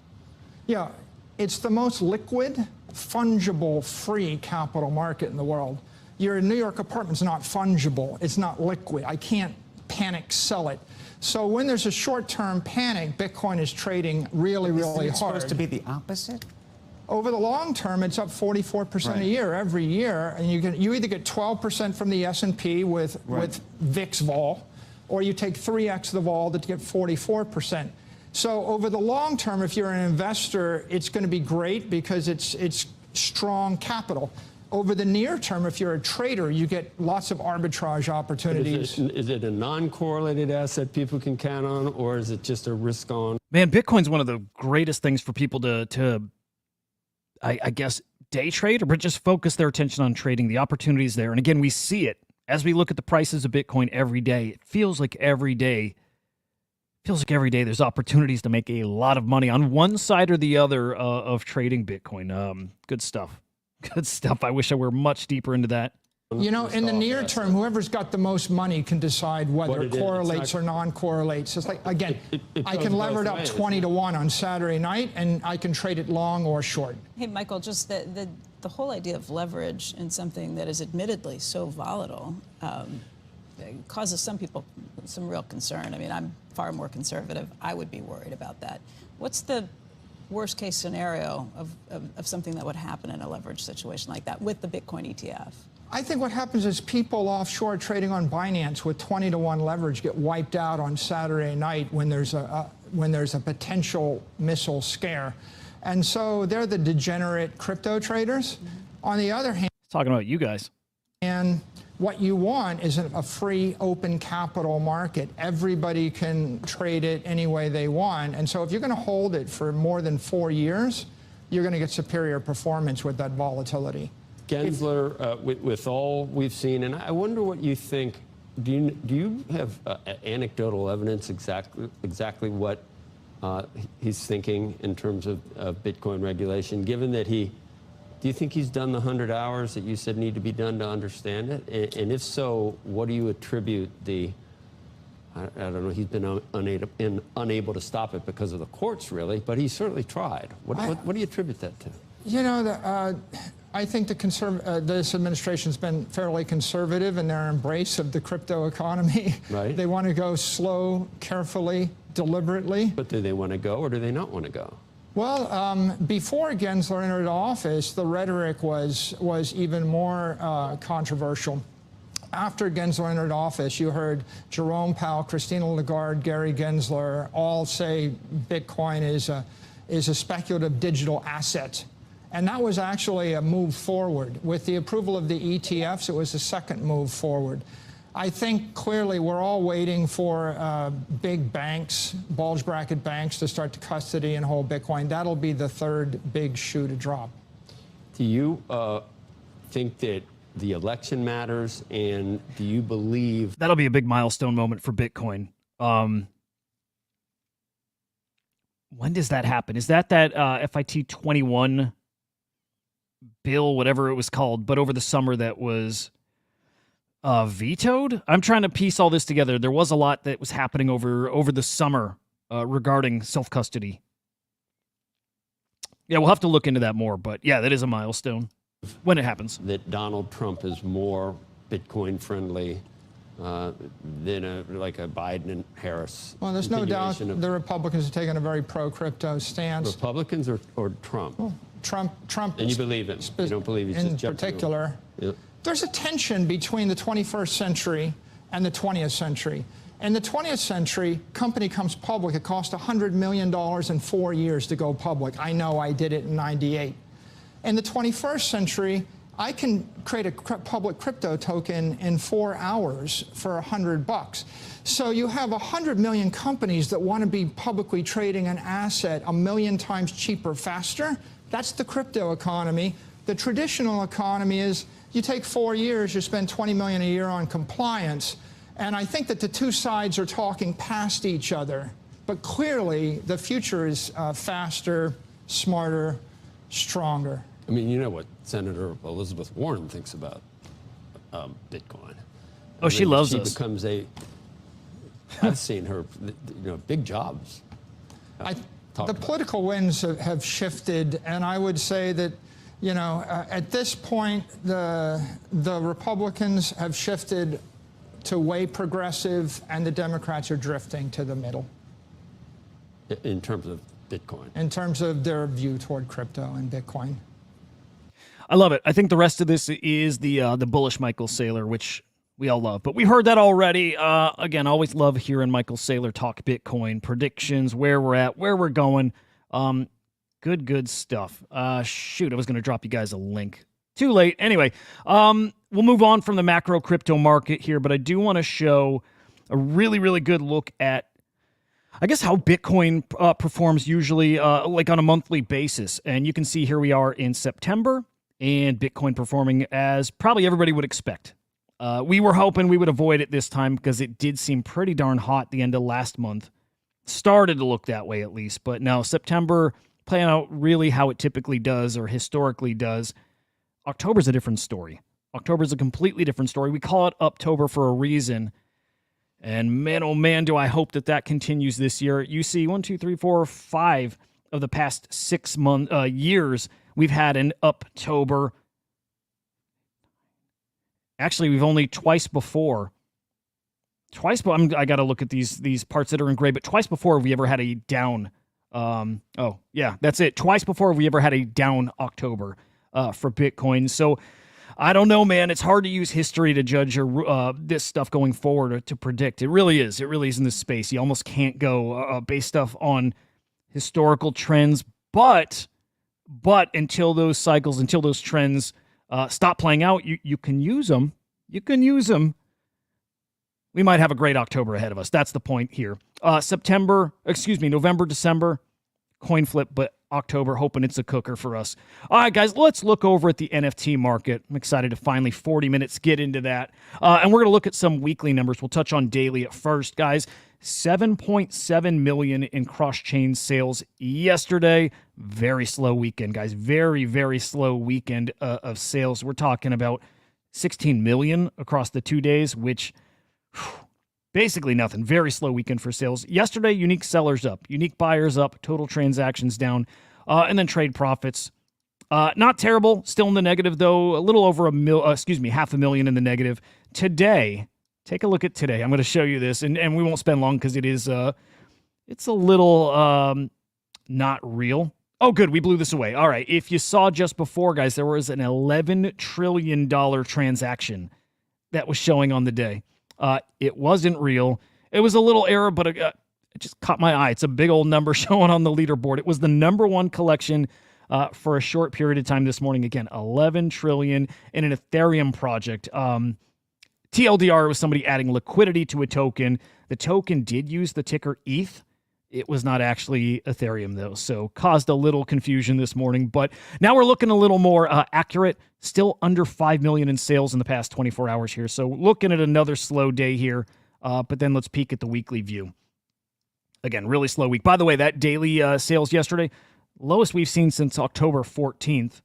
Yeah, it's the most liquid, fungible, free capital market in the world. Your New York apartment's not fungible. It's not liquid. I can't panic sell it. So when there's a short-term panic, Bitcoin is trading really, really hard. It's supposed to be the opposite? Over the long term, it's up 44% a year every year, and you either get 12% from the S&P with VIX vol, or you take 3x the vol to get 44%. So over the long term, if you're an investor, it's going to be great because it's strong capital. Over the near term, if you're a trader, you get lots of arbitrage opportunities. Is it a non-correlated asset people can count on, or is it just a risk-on? Man, Bitcoin's one of the greatest things for people to I guess, day trade or just focus their attention on trading. The opportunities there. And again, we see it as we look at the prices of Bitcoin every day. It feels like every day there's opportunities to make a lot of money on one side or the other of trading Bitcoin. Good stuff. Good stuff. I wish I were much deeper into that. You know, in the near term, whoever's got the most money can decide whether it correlates or non-correlates. It's like, again, I can lever it up 20 to 1 on Saturday night, and I can trade it long or short. Hey, Michael, just the whole idea of leverage in something that is admittedly so volatile causes some people some real concern. I mean, I'm far more conservative. I would be worried about that. What's the worst case scenario of something that would happen in a leverage situation like that with the Bitcoin ETF? I think what happens is people offshore trading on Binance with 20 to 1 leverage get wiped out on Saturday night when there's a potential missile scare. And so they're the degenerate crypto traders. On the other hand, talking about you guys. And what you want is a free, open capital market. Everybody can trade it any way they want. And so if you're going to hold it for more than 4 years, you're going to get superior performance with that volatility. Gensler, with all we've seen, and I wonder what you think. Do you have anecdotal evidence exactly what he's thinking in terms of Bitcoin regulation? Given that do you think he's done the 100 hours that you said need to be done to understand it? And if so, what do you attribute the? I don't know. He's been unable to stop it because of the courts, really, but he certainly tried. What do you attribute that to? You know, I think this administration's been fairly conservative in their embrace of the crypto economy. Right. They want to go slow, carefully, deliberately. But do they want to go, or do they not want to go? Well, before Gensler entered office, the rhetoric was even more controversial. After Gensler entered office, you heard Jerome Powell, Christina Lagarde, Gary Gensler all say Bitcoin is a speculative digital asset. And that was actually a move forward. With the approval of the ETFs, it was a second move forward. I think clearly we're all waiting for big banks, bulge bracket banks, to start to custody and hold Bitcoin. That'll be the third big shoe to drop. Do you think that the election matters, and do you believe that'll be a big milestone moment for Bitcoin? When does that happen? Is that FIT 21 bill, whatever it was called, but over the summer that was vetoed? I'm trying to piece all this together. There was a lot that was happening over the summer regarding self-custody. Yeah, we'll have to look into that more, but yeah, that is a milestone when it happens. That Donald Trump is more Bitcoin friendly than like a Biden and Harris? Well, there's no doubt the Republicans have taken a very pro-crypto stance. Republicans or Trump? Well, Trump. And you believe him? You don't believe he's in just jumping particular. Yep. There's a tension between the 21st century and the 20th century. In the 20th century, company comes public. It cost $100 million in 4 years to go public. I know I did it in '98. In the 21st century, I can create a public crypto token in 4 hours for $100. So you have 100 million companies that want to be publicly trading an asset 1 million times cheaper, faster. That's the crypto economy. The traditional economy is you take 4 years, you spend 20 million a year on compliance. And I think that the two sides are talking past each other. But clearly, the future is faster, smarter, stronger. I mean, you know what Senator Elizabeth Warren thinks about Bitcoin. Oh, she loves she us. She becomes I've seen her, big jobs. The political winds have shifted, and I would say that, at this point, the Republicans have shifted to way progressive, and the Democrats are drifting to the middle. In terms of Bitcoin. In terms of their view toward crypto and Bitcoin. I love it. I think the rest of this is the bullish Michael Saylor, which we all love. But we heard that already. Again, always love hearing Michael Saylor talk Bitcoin, predictions, where we're at, where we're going. Good stuff. Shoot, I was going to drop you guys a link. Too late. Anyway, we'll move on from the macro crypto market here, but I do want to show a really good look at, I guess, how Bitcoin performs usually like on a monthly basis. And you can see here we are in September, and Bitcoin performing as probably everybody would expect. We were hoping we would avoid it this time because it did seem pretty darn hot the end of last month. Started to look that way at least, but no, September playing out really how it typically does or historically does. October's a different story. October's a completely different story. We call it Uptober for a reason. And man, oh man, do I hope that continues this year. You see 1, 2, 3, 4, 5 of the past 6 years, we've had an Uptober. Actually, we've only twice before. I got to look at these parts that are in gray, but twice before have we ever had a down. Oh, yeah, that's it. Twice before have we ever had a down October for Bitcoin. So I don't know, man. It's hard to use history to judge this stuff going forward or to predict. It really is. It really is in this space. You almost can't go base stuff on historical trends. But until those cycles, until those trends stop playing out, you can use them. You can use them. We might have a great October ahead of us. That's the point here. November, December, coin flip, but October, hoping it's a cooker for us. All right, guys, let's look over at the NFT market. I'm excited to finally 40 minutes get into that. And we're going to look at some weekly numbers. We'll touch on daily at first, guys. 7.7 million in cross-chain sales yesterday. Very slow weekend, guys. Very slow weekend of sales. We're talking about 16 million across the 2 days, which basically nothing. Very slow weekend for sales. Yesterday, unique sellers up, unique buyers up, total transactions down, and then trade profits. Not terrible. Still in the negative, though. A little over $500,000 in the negative. Today, take a look at today. I'm going to show you this, and we won't spend long because it is it's a little not real. Oh, good. We blew this away. All right. If you saw just before, guys, there was an $11 trillion transaction that was showing on the day. It wasn't real. It was a little error, but it just caught my eye. It's a big old number showing on the leaderboard. It was the number one collection for a short period of time this morning. Again, 11 trillion in an Ethereum project. TLDR was somebody adding liquidity to a token. The token did use the ticker ETH. It was not actually Ethereum, though, so caused a little confusion this morning. But now we're looking a little more accurate. Still under 5 million in sales in the past 24 hours here. So looking at another slow day here. But then let's peek at the weekly view. Again, really slow week. By the way, that daily sales yesterday, lowest we've seen since October 14th.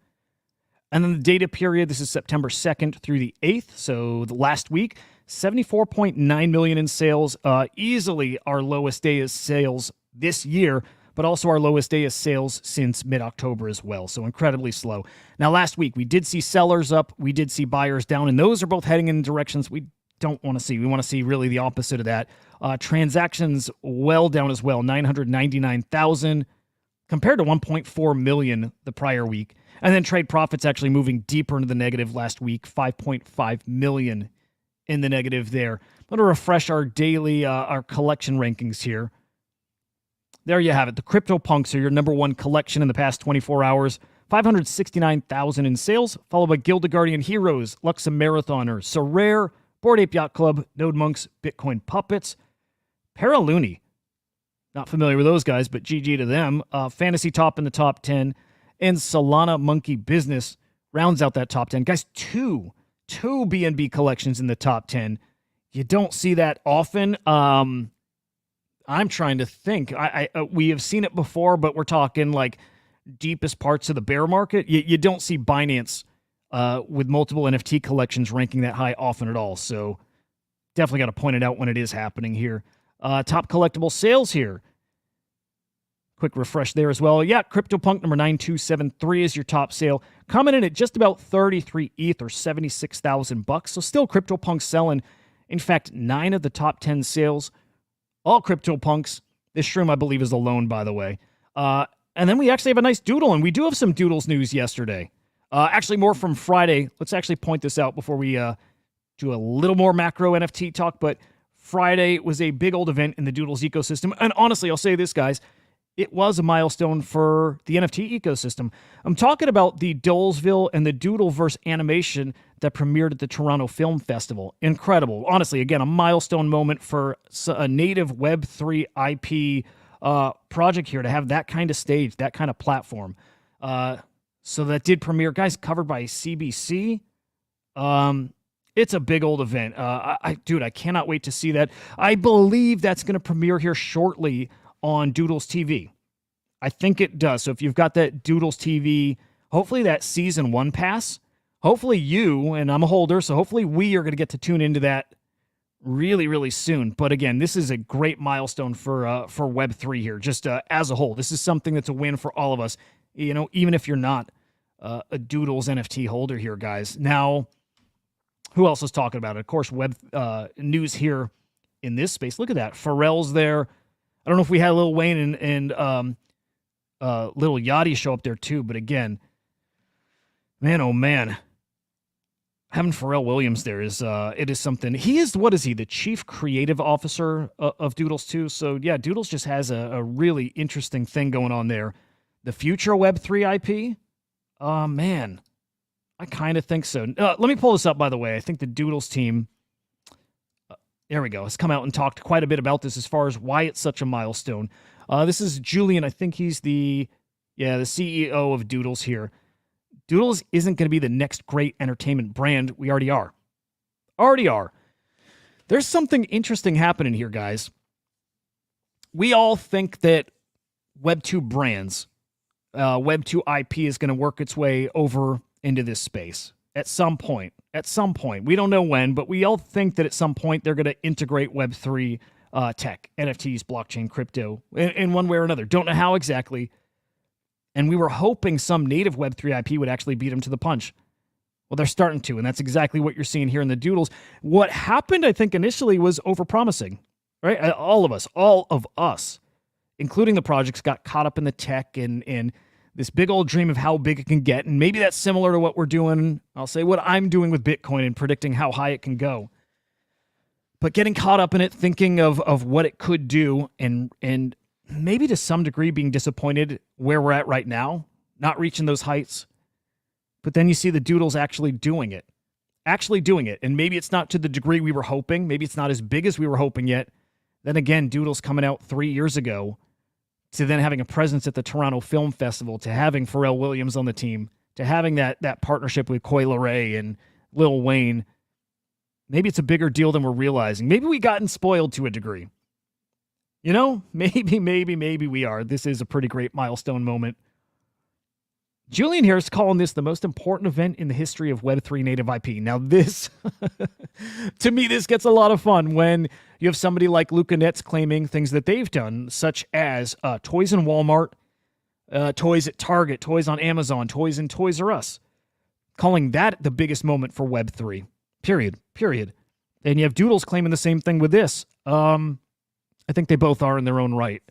And then the data period, this is September 2nd through the 8th. So the last week, 74.9 million in sales. Easily our lowest day of sales this year, but also our lowest day of sales since mid-October as well. So incredibly slow. Now, last week, we did see sellers up. We did see buyers down, and those are both heading in directions we don't want to see. We want to see really the opposite of that. Transactions well down as well, 999,000. compared to 1.4 million the prior week. And then trade profits actually moving deeper into the negative last week, 5.5 million in the negative there. I'm going to refresh our daily, our collection rankings here. There you have it. The CryptoPunks are your number one collection in the past 24 hours. 569,000 in sales, followed by Guild of Guardian Heroes, Luxa Marathoner, Sorare, Bored Ape Yacht Club, Node Monks, Bitcoin Puppets, Paraluni. Not familiar with those guys, but GG to them. Fantasy Top in the top 10, and Solana Monkey Business rounds out that top 10. Guys, two BNB collections in the top 10. You don't see that often. I'm trying to think. We have seen it before, but we're talking like deepest parts of the bear market. You don't see Binance with multiple NFT collections ranking that high often at all. So definitely got to point it out when it is happening here. Top collectible sales here. Quick refresh there as well. Yeah, CryptoPunk number 9273 is your top sale. Coming in at just about 33 ETH or $76,000. So still CryptoPunk selling. In fact, 9 of the top 10 sales, all CryptoPunks. This shroom, I believe, is alone, by the way. And then we actually have a nice doodle, and we do have some Doodles news yesterday. Actually, more from Friday. Let's actually point this out before we do a little more macro NFT talk. But Friday was a big old event in the Doodles ecosystem. And honestly, I'll say this, guys. It was a milestone for the NFT ecosystem. I'm talking about the Dolesville and the Doodleverse animation that premiered at the Toronto Film Festival. Incredible. Honestly, again, a milestone moment for a native Web3 IP project here to have that kind of stage, that kind of platform. So that did premiere. Guys, covered by CBC. It's a big old event. Dude, I cannot wait to see that. I believe that's going to premiere here shortly on Doodles TV. I think it does. So if you've got that Doodles TV, hopefully that season 1 pass, hopefully you, and I'm a holder, so hopefully we are going to get to tune into that really, really soon. But again, this is a great milestone for Web3 here, just as a whole. This is something that's a win for all of us, you know, even if you're not a Doodles NFT holder here, guys. Now, who else is talking about it? Of course, web news here in this space. Look at that. Pharrell's there. I don't know if we had Lil Wayne and Lil Yachty show up there too, but again, man, oh man, having Pharrell Williams there is it is something. He is, what is he? The chief creative officer of Doodles too. So yeah, Doodles just has a really interesting thing going on there. The future Web3 IP. Man, I kind of think so. Let me pull this up, by the way. I think the Doodles team. There we go. Has come out and talked quite a bit about this as far as why it's such a milestone. This is Julian. I think he's the CEO of Doodles here. Doodles isn't going to be the next great entertainment brand. We already are. There's something interesting happening here, guys. We all think that Web 2 brands, Web 2 IP is going to work its way over into this space. At some point. We don't know when, but we all think that at some point they're going to integrate Web3 tech, NFTs, blockchain, crypto, in one way or another. Don't know how exactly. And we were hoping some native Web3 IP would actually beat them to the punch. Well, they're starting to, and that's exactly what you're seeing here in the Doodles. What happened, I think, initially was overpromising, right? All of us, including the projects, got caught up in the tech and this big old dream of how big it can get. And maybe that's similar to what we're doing. I'll say what I'm doing with Bitcoin and predicting how high it can go. But getting caught up in it, thinking of what it could do, and maybe to some degree being disappointed where we're at right now, not reaching those heights. But then you see the Doodles actually doing it. And maybe it's not to the degree we were hoping. Maybe it's not as big as we were hoping yet. Then again, Doodles coming out 3 years ago, to then having a presence at the Toronto Film Festival, to having Pharrell Williams on the team, to having that partnership with Coi Leray and Lil Wayne. Maybe it's a bigger deal than we're realizing. Maybe we gotten spoiled to a degree. You know, maybe we are. This is a pretty great milestone moment. Julian here is calling this the most important event in the history of Web3 native IP. Now this, to me, this gets a lot of fun when you have somebody like Luca Netz claiming things that they've done, such as toys in Walmart, toys at Target, toys on Amazon, toys in Toys R Us, calling that the biggest moment for Web3, period. And you have Doodles claiming the same thing with this. I think they both are in their own right.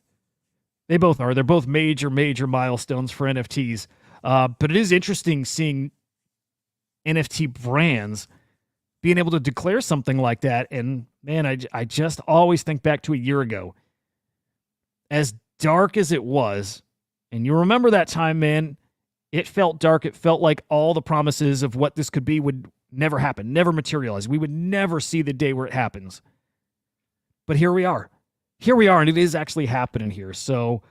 They both are. They're both major, major milestones for NFTs. But it is interesting seeing NFT brands being able to declare something like that. And man, I just always think back to a year ago. As dark as it was, and you remember that time, man, it felt dark. It felt like all the promises of what this could be would never happen, never materialize. We would never see the day where it happens. But here we are. Here we are, and it is actually happening here. So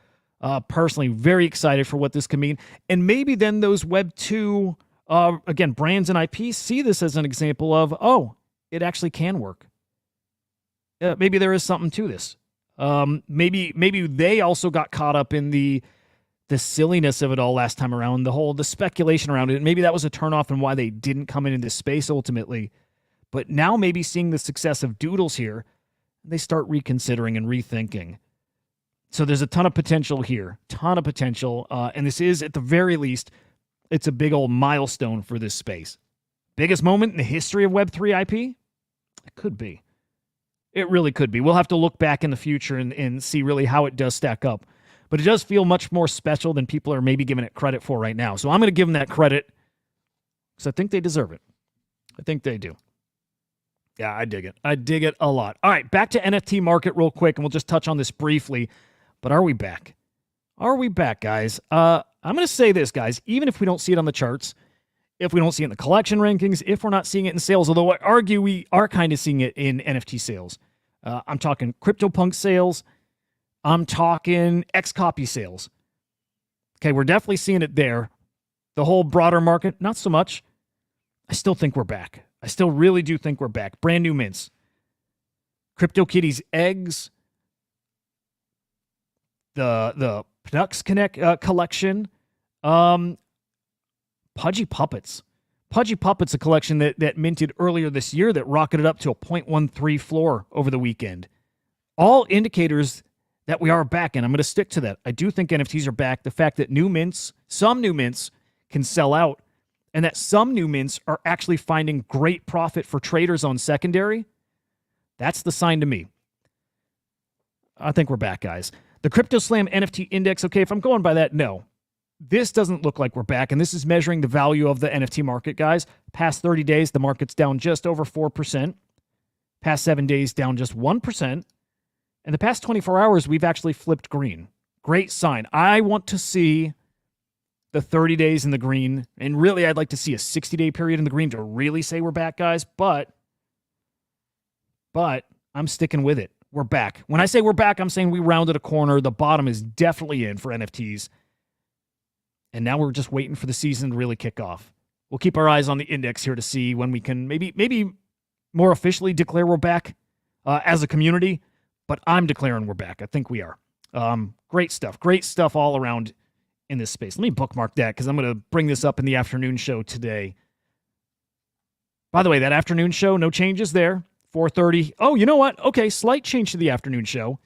personally, very excited for what this can mean. And maybe then those Web 2, again, brands and IP see this as an example of, oh, it actually can work. Maybe there is something to this. Maybe they also got caught up in the silliness of it all last time around, the speculation around it. Maybe that was a turnoff and why they didn't come into this space ultimately. But now maybe seeing the success of Doodles here, they start reconsidering and rethinking. So there's a ton of potential here, ton of potential. And this is, at the very least, it's a big old milestone for this space. Biggest moment in the history of Web3 IP? It could be. It really could be. We'll have to look back in the future and see really how it does stack up. But it does feel much more special than people are maybe giving it credit for right now. So I'm going to give them that credit because I think they deserve it. I think they do. Yeah, I dig it. I dig it a lot. All right, back to NFT market real quick, and we'll just touch on this briefly. But are we back? Are we back, guys? I'm going to say this, guys. Even if we don't see it on the charts, if we don't see it in the collection rankings, if we're not seeing it in sales, although I argue we are kind of seeing it in NFT sales. I'm talking CryptoPunk sales. I'm talking X-Copy sales. Okay, we're definitely seeing it there. The whole broader market, not so much. I still think we're back. I still really do think we're back. Brand new mints. CryptoKitties eggs. The Pnux Connect collection. Pudgy Puppets. Pudgy Puppets, a collection that minted earlier this year that rocketed up to a 0.13 floor over the weekend. All indicators that we are back, and I'm going to stick to that. I do think NFTs are back. The fact that some new mints can sell out, and that some new mints are actually finding great profit for traders on secondary, that's the sign to me. I think we're back, guys. The CryptoSlam NFT Index, okay, if I'm going by that, no. This doesn't look like we're back, and this is measuring the value of the NFT market, guys. Past 30 days, the market's down just over 4%. Past 7 days, down just 1%. And the past 24 hours, we've actually flipped green. Great sign. I want to see the 30 days in the green, and really I'd like to see a 60-day period in the green to really say we're back, guys, but I'm sticking with it. We're back. When I say we're back, I'm saying we rounded a corner. The bottom is definitely in for NFTs. And now we're just waiting for the season to really kick off. We'll keep our eyes on the index here to see when we can maybe more officially declare we're back as a community. But I'm declaring we're back. I think we are. Great stuff. Great stuff all around in this space. Let me bookmark that because I'm going to bring this up in the afternoon show today. By the way, that afternoon show, no changes there. 4:30. Oh, you know what? Okay, slight change to the afternoon show.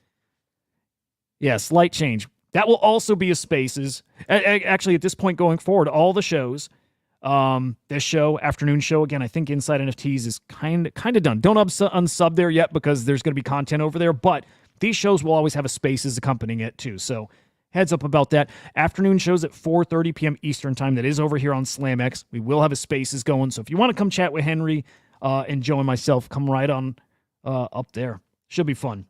Yeah, slight change. That will also be a Spaces. Actually, at this point going forward, all the shows, this show, afternoon show, again, I think Inside NFTs is kind of done. Don't unsub there yet because there's going to be content over there, but these shows will always have a Spaces accompanying it too. So heads up about that. Afternoon shows at 4:30 p.m. Eastern time. That is over here on SlamX. We will have a Spaces going. So if you want to come chat with Henry and Joe and myself, come right on up there. Should be fun.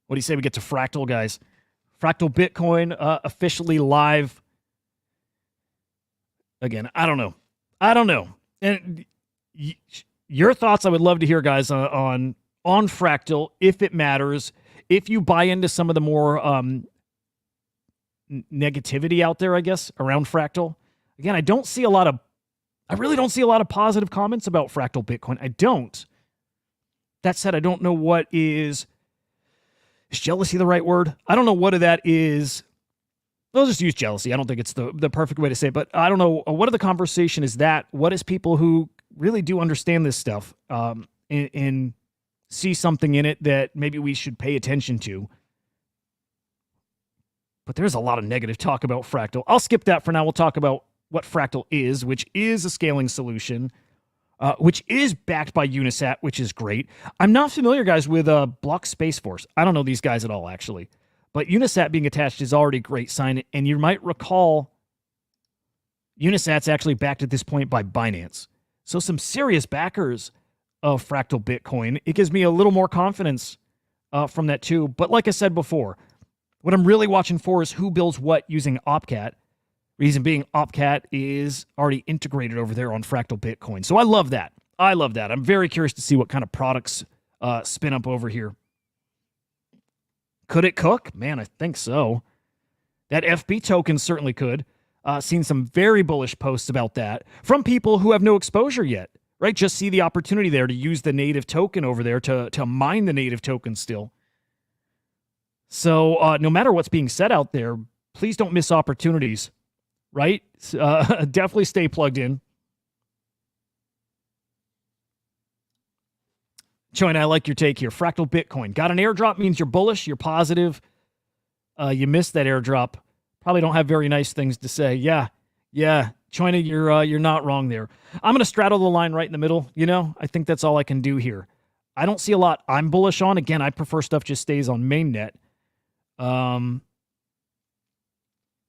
What do you say we get to Fractal, guys? Fractal Bitcoin officially live. Again, I don't know. And your thoughts, I would love to hear, guys, on Fractal, if it matters, if you buy into some of the more negativity out there, I guess, around Fractal. Again, I really don't see a lot of positive comments about Fractal Bitcoin. I don't. That said, I don't know what is jealousy the right word? I don't know what that is. I'll just use jealousy. I don't think it's the perfect way to say it, but I don't know. What of the conversation is that? What is people who really do understand this stuff and see something in it that maybe we should pay attention to? But there's a lot of negative talk about Fractal. I'll skip that for now. We'll talk about what Fractal is, which is a scaling solution, which is backed by Unisat, which is great. I'm not familiar, guys, with Block Space Force. I don't know these guys at all, actually. But Unisat being attached is already a great sign. And you might recall Unisat's actually backed at this point by Binance. So some serious backers of Fractal Bitcoin. It gives me a little more confidence from that too. But like I said before, what I'm really watching for is who builds what using Opcat. Reason being, Opcat is already integrated over there on Fractal Bitcoin. So I love that. I'm very curious to see what kind of products spin up over here. Could it cook? Man, I think so. That FB token certainly could. Seen some very bullish posts about that from people who have no exposure yet, right? Just see the opportunity there to use the native token over there to mine the native token still. So no matter what's being said out there, please don't miss opportunities, right? Definitely stay plugged in. Join, I like your take here. Fractal Bitcoin. Got an airdrop means you're bullish, you're positive. You missed that airdrop. Probably don't have very nice things to say. Yeah. China, you're not wrong there. I'm going to straddle the line right in the middle. I think that's all I can do here. I don't see a lot I'm bullish on. Again, I prefer stuff just stays on mainnet.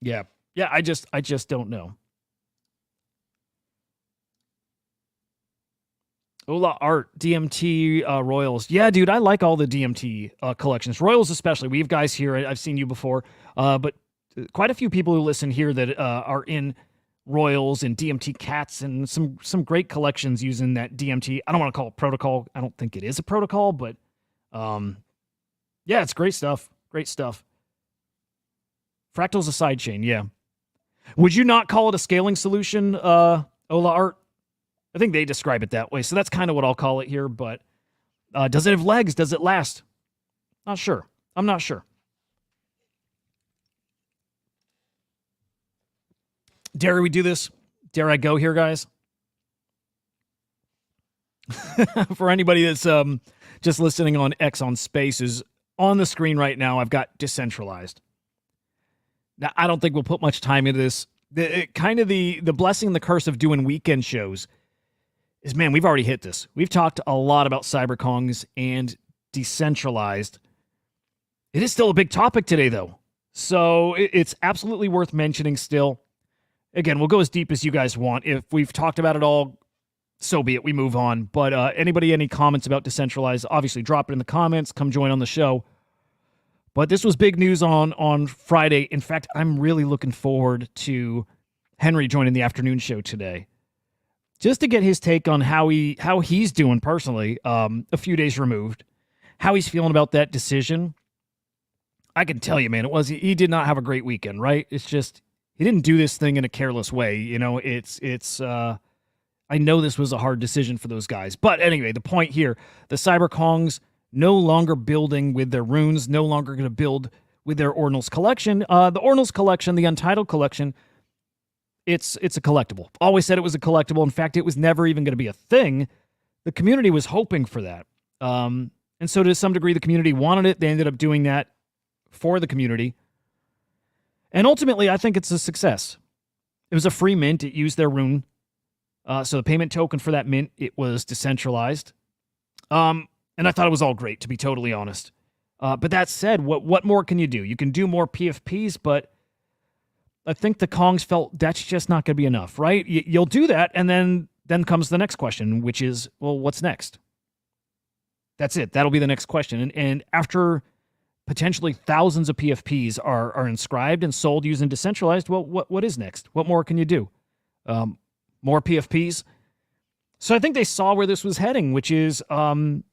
Yeah, I just don't know. Ola Art, DMT Royals. Yeah, dude, I like all the DMT collections. Royals especially. We have guys here. I've seen you before. But quite a few people who listen here that are in Royals and DMT cats and some great collections using that DMT. I don't want to call it protocol. I don't think it is a protocol, but yeah, it's great stuff. Great stuff. Fractal's a sidechain, yeah. Would you not call it a scaling solution, Ola Art? I think they describe it that way, so that's kind of what I'll call it here, but does it have legs? Does it last? Not sure. I'm not sure. Dare we do this? Dare I go here, guys? For anybody that's just listening on X on Spaces, on the screen right now, I've got Decentralized. Now, I don't think we'll put much time into this. The blessing and the curse of doing weekend shows is, man, we've already hit this. We've talked a lot about cyberkongs and Decentralized. It is still a big topic today, though. So it's absolutely worth mentioning still. Again, we'll go as deep as you guys want. If we've talked about it all, so be it. We move on. But anybody, any comments about Decentralized, obviously drop it in the comments. Come join on the show. But this was big news on Friday. In fact, I'm really looking forward to Henry joining the afternoon show today, just to get his take on how he's doing personally, a few days removed, how he's feeling about that decision. I can tell you, man, he did not have a great weekend, right? It's just, he didn't do this thing in a careless way. I know this was a hard decision for those guys. But anyway, the point here, the cyberkongs no longer building with their runes, no longer going to build with their Ordinals collection. The Ordinals collection, the Untitled collection, it's a collectible. Always said it was a collectible. In fact, it was never even going to be a thing. The community was hoping for that. And so to some degree, the community wanted it. They ended up doing that for the community. And ultimately, I think it's a success. It was a free mint. It used their rune. So the payment token for that mint, it was decentralized. And I thought it was all great, to be totally honest. But that said, what more can you do? You can do more PFPs, but I think the Kongs felt that's just not going to be enough, right? You'll do that, and then comes the next question, which is, well, what's next? That's it. That'll be the next question. And after potentially thousands of PFPs are inscribed and sold using Decentralized, well, what is next? What more can you do? More PFPs? So I think they saw where this was heading, which is kind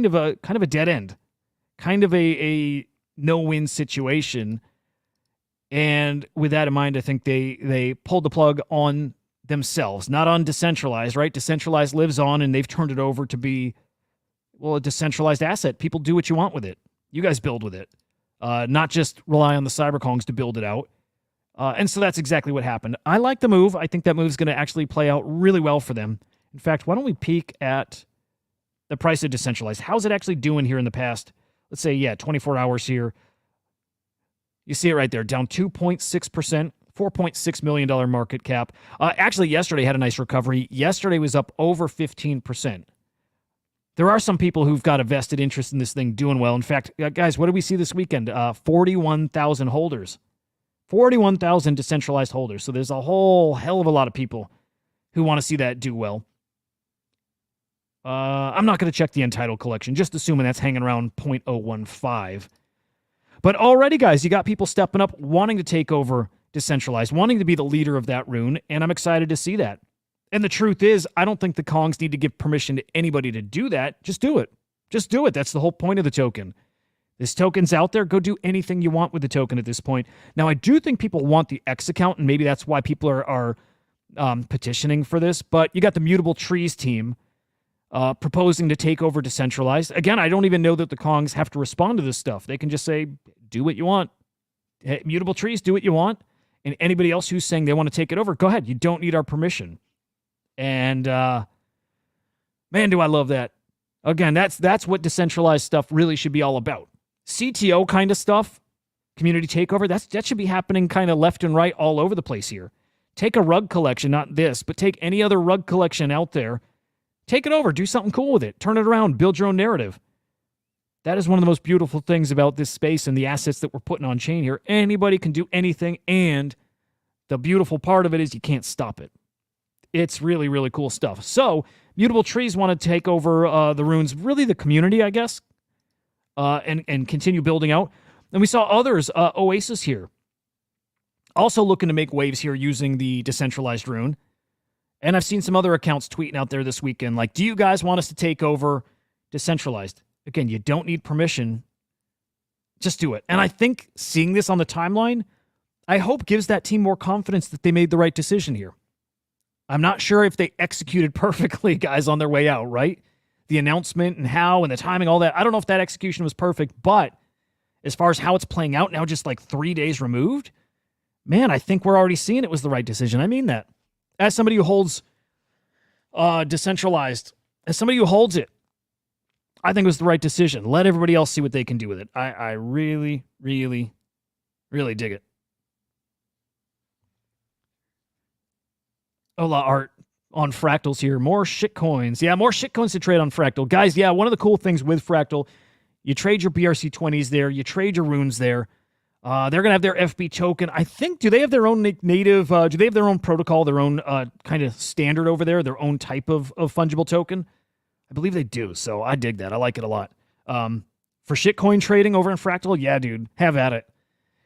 of a dead end, kind of a no-win situation. And with that in mind, I think they pulled the plug on themselves, not on Decentralized, right? Decentralized lives on, and they've turned it over to be, well, a decentralized asset. People do what you want with it. You guys build with it, not just rely on the cyberkongs to build it out. And so that's exactly what happened. I like the move. I think that move is going to actually play out really well for them. In fact, why don't we peek at the price of Decentralized? How's it actually doing here in the past, let's say, 24 hours here? You see it right there, down 2.6%, $4.6 million market cap. Actually, yesterday had a nice recovery. Yesterday was up over 15%. there are some people who've got a vested interest in this thing doing well. In fact, guys, what did we see this weekend? 41,000 holders. 41,000 decentralized holders. So there's a whole hell of a lot of people who want to see that do well. I'm not going to check the Entitled collection, just assuming that's hanging around 0.015. But already, guys, you got people stepping up, wanting to take over Decentralized, wanting to be the leader of that rune, and I'm excited to see that. And the truth is, I don't think the Kongs need to give permission to anybody to do that. Just do it. Just do it. That's the whole point of the token. This token's out there. Go do anything you want with the token at this point. Now, I do think people want the X account, and maybe that's why people are petitioning for this, but you got the Mutable Trees team proposing to take over Decentralized. Again, I don't even know that the Kongs have to respond to this stuff. They can just say, do what you want. Hey, Mutable Trees, do what you want. And anybody else who's saying they want to take it over, go ahead. You don't need our permission. And man, do I love that. Again, that's what decentralized stuff really should be all about. CTO kind of stuff, community takeover, that should be happening kind of left and right all over the place here. Take a rug collection, not this, but take any other rug collection out there. Take it over. Do something cool with it. Turn it around. Build your own narrative. That is one of the most beautiful things about this space and the assets that we're putting on chain here. Anybody can do anything, and the beautiful part of it is you can't stop it. It's really, really cool stuff. So, Mutable Trees want to take over the runes, really the community, I guess, and continue building out. And we saw others, Oasis here, also looking to make waves here using the decentralized rune. And I've seen some other accounts tweeting out there this weekend, like, do you guys want us to take over Decentralized? Again, you don't need permission. Just do it. And I think seeing this on the timeline, I hope gives that team more confidence that they made the right decision here. I'm not sure if they executed perfectly, guys, on their way out, right? The announcement and how and the timing, all that. I don't know if that execution was perfect, but as far as how it's playing out now, just like 3 days removed, man, I think we're already seeing it was the right decision. I mean that. As somebody who holds Decentralized, as somebody who holds it, I think it was the right decision. Let everybody else see what they can do with it. I really, really, really dig it. Hola, Art on Fractals here. More shitcoins. Yeah, more shitcoins to trade on Fractal. Guys, yeah, one of the cool things with Fractal, you trade your BRC20s there, you trade your runes there. They're going to have their FB token. I think, do they have their own native, do they have their own protocol, their own kind of standard over there, their own type of fungible token? I believe they do, so I dig that. I like it a lot. For shitcoin trading over in Fractal, yeah, dude, have at it.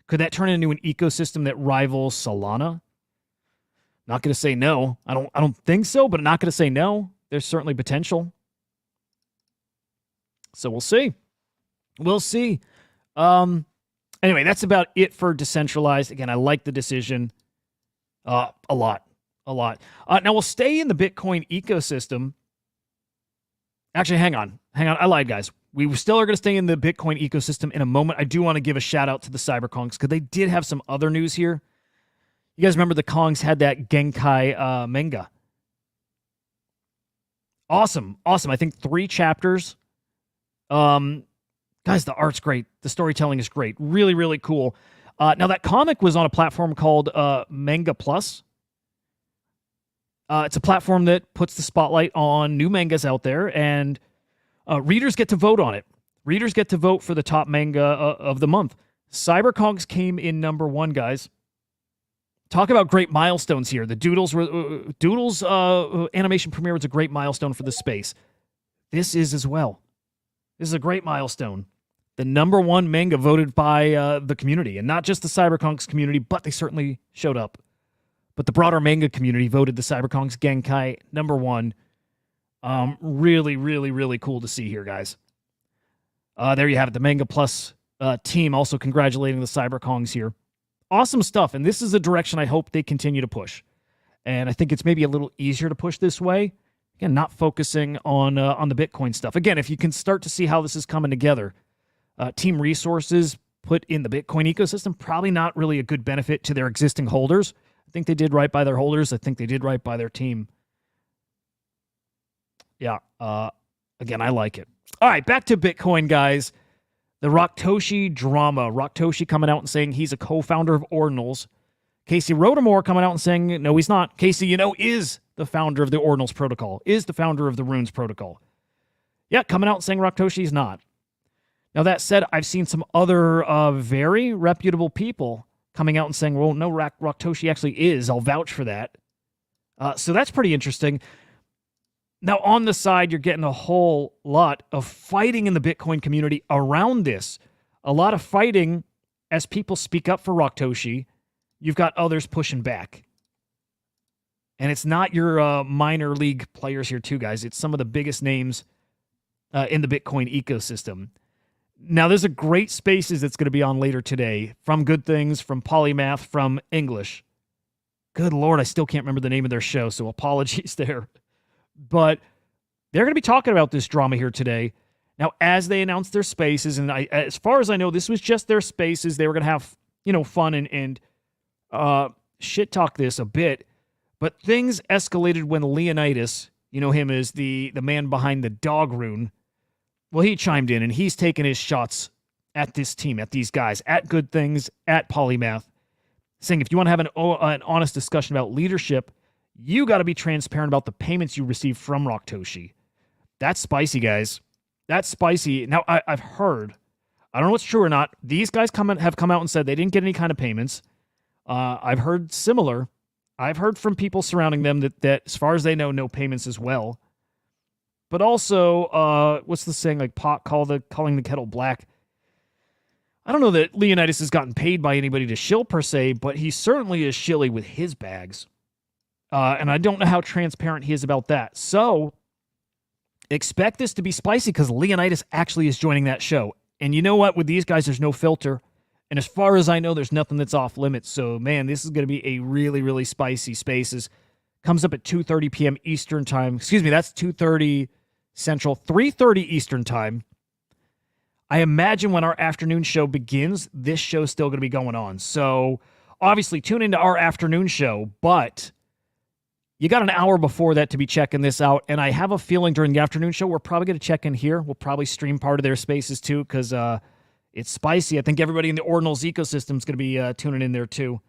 Could that turn into an ecosystem that rivals Solana? Not going to say no. I don't think so, but not going to say no. There's certainly potential. So we'll see. We'll see. Anyway, that's about it for Decentralized. Again, I like the decision a lot. Now, we'll stay in the Bitcoin ecosystem. Actually, hang on. I lied, guys. We still are going to stay in the Bitcoin ecosystem in a moment. I do want to give a shout out to the Cyberkongs because they did have some other news here. You guys remember the Kongs had that Genkai manga. Awesome. I think 3 chapters. Guys, the art's great. The storytelling is great. Really, really cool. Now, that comic was on a platform called Manga Plus. It's a platform that puts the spotlight on new mangas out there, and readers get to vote on it. Readers get to vote for the top manga of the month. Cyberkongs came in number 1, guys. Talk about great milestones here. The Doodles animation premiere was a great milestone for the space. This is as well. This is a great milestone. The number 1 manga voted by the community, and not just the Cyberkongs community, but they certainly showed up. But the broader manga community voted the Cyberkongs Genkai number 1. Really, really, really cool to see here, guys. There you have it. The Manga Plus team also congratulating the Cyberkongs here. Awesome stuff, and this is a direction I hope they continue to push. And I think it's maybe a little easier to push this way. Again, not focusing on the Bitcoin stuff. Again, if you can start to see how this is coming together, team resources put in the Bitcoin ecosystem, probably not really a good benefit to their existing holders. I think they did right by their holders. I think they did right by their team. Yeah, again, I like it. All right, back to Bitcoin, guys. The Raktoshi drama. Raktoshi coming out and saying he's a co-founder of Ordinals. Casey Rodarmore coming out and saying, no, he's not. Casey, is the founder of the Ordinals protocol, is the founder of the Runes protocol. Yeah, coming out and saying Raktoshi's not. Now, that said, I've seen some other very reputable people coming out and saying, well, no, Raktoshi actually is. I'll vouch for that. So that's pretty interesting. Now, on the side, you're getting a whole lot of fighting in the Bitcoin community around this. A lot of fighting as people speak up for Raktoshi. You've got others pushing back. And it's not your minor league players here, too, guys. It's some of the biggest names in the Bitcoin ecosystem. Now, there's a great Spaces that's going to be on later today from Good Things, from Polymath, from English. Good Lord, I still can't remember the name of their show, so apologies there. But they're going to be talking about this drama here today. Now, as they announce their Spaces, and as far as I know, this was just their Spaces. They were going to have, fun and shit talk this a bit. But things escalated when Leonidas, him as the man behind the dog rune, well, he chimed in, and he's taking his shots at this team, at these guys, at Good Things, at Polymath, saying if you want to have an honest discussion about leadership, you got to be transparent about the payments you receive from Raktoshi. That's spicy, guys. That's spicy. Now, I've heard, I don't know if it's true or not, these guys have come out and said they didn't get any kind of payments. I've heard similar. I've heard from people surrounding them that as far as they know, no payments as well. But also, what's the saying, like pot calling the kettle black? I don't know that Leonidas has gotten paid by anybody to shill per se, but he certainly is shilly with his bags. And I don't know how transparent he is about that. So expect this to be spicy because Leonidas actually is joining that show. And you know what? With these guys, there's no filter. And as far as I know, there's nothing that's off limits. So, man, this is going to be a really, really spicy Spaces. Comes up at 2:30 p.m. Eastern time. Excuse me, that's 2:30 Central, 3:30 Eastern time. I imagine when our afternoon show begins, this show's still going to be going on. So, obviously, tune into our afternoon show, but you got an hour before that to be checking this out. And I have a feeling during the afternoon show, we're probably going to check in here. We'll probably stream part of their Spaces too, because it's spicy. I think everybody in the Ordinals ecosystem is going to be tuning in there too.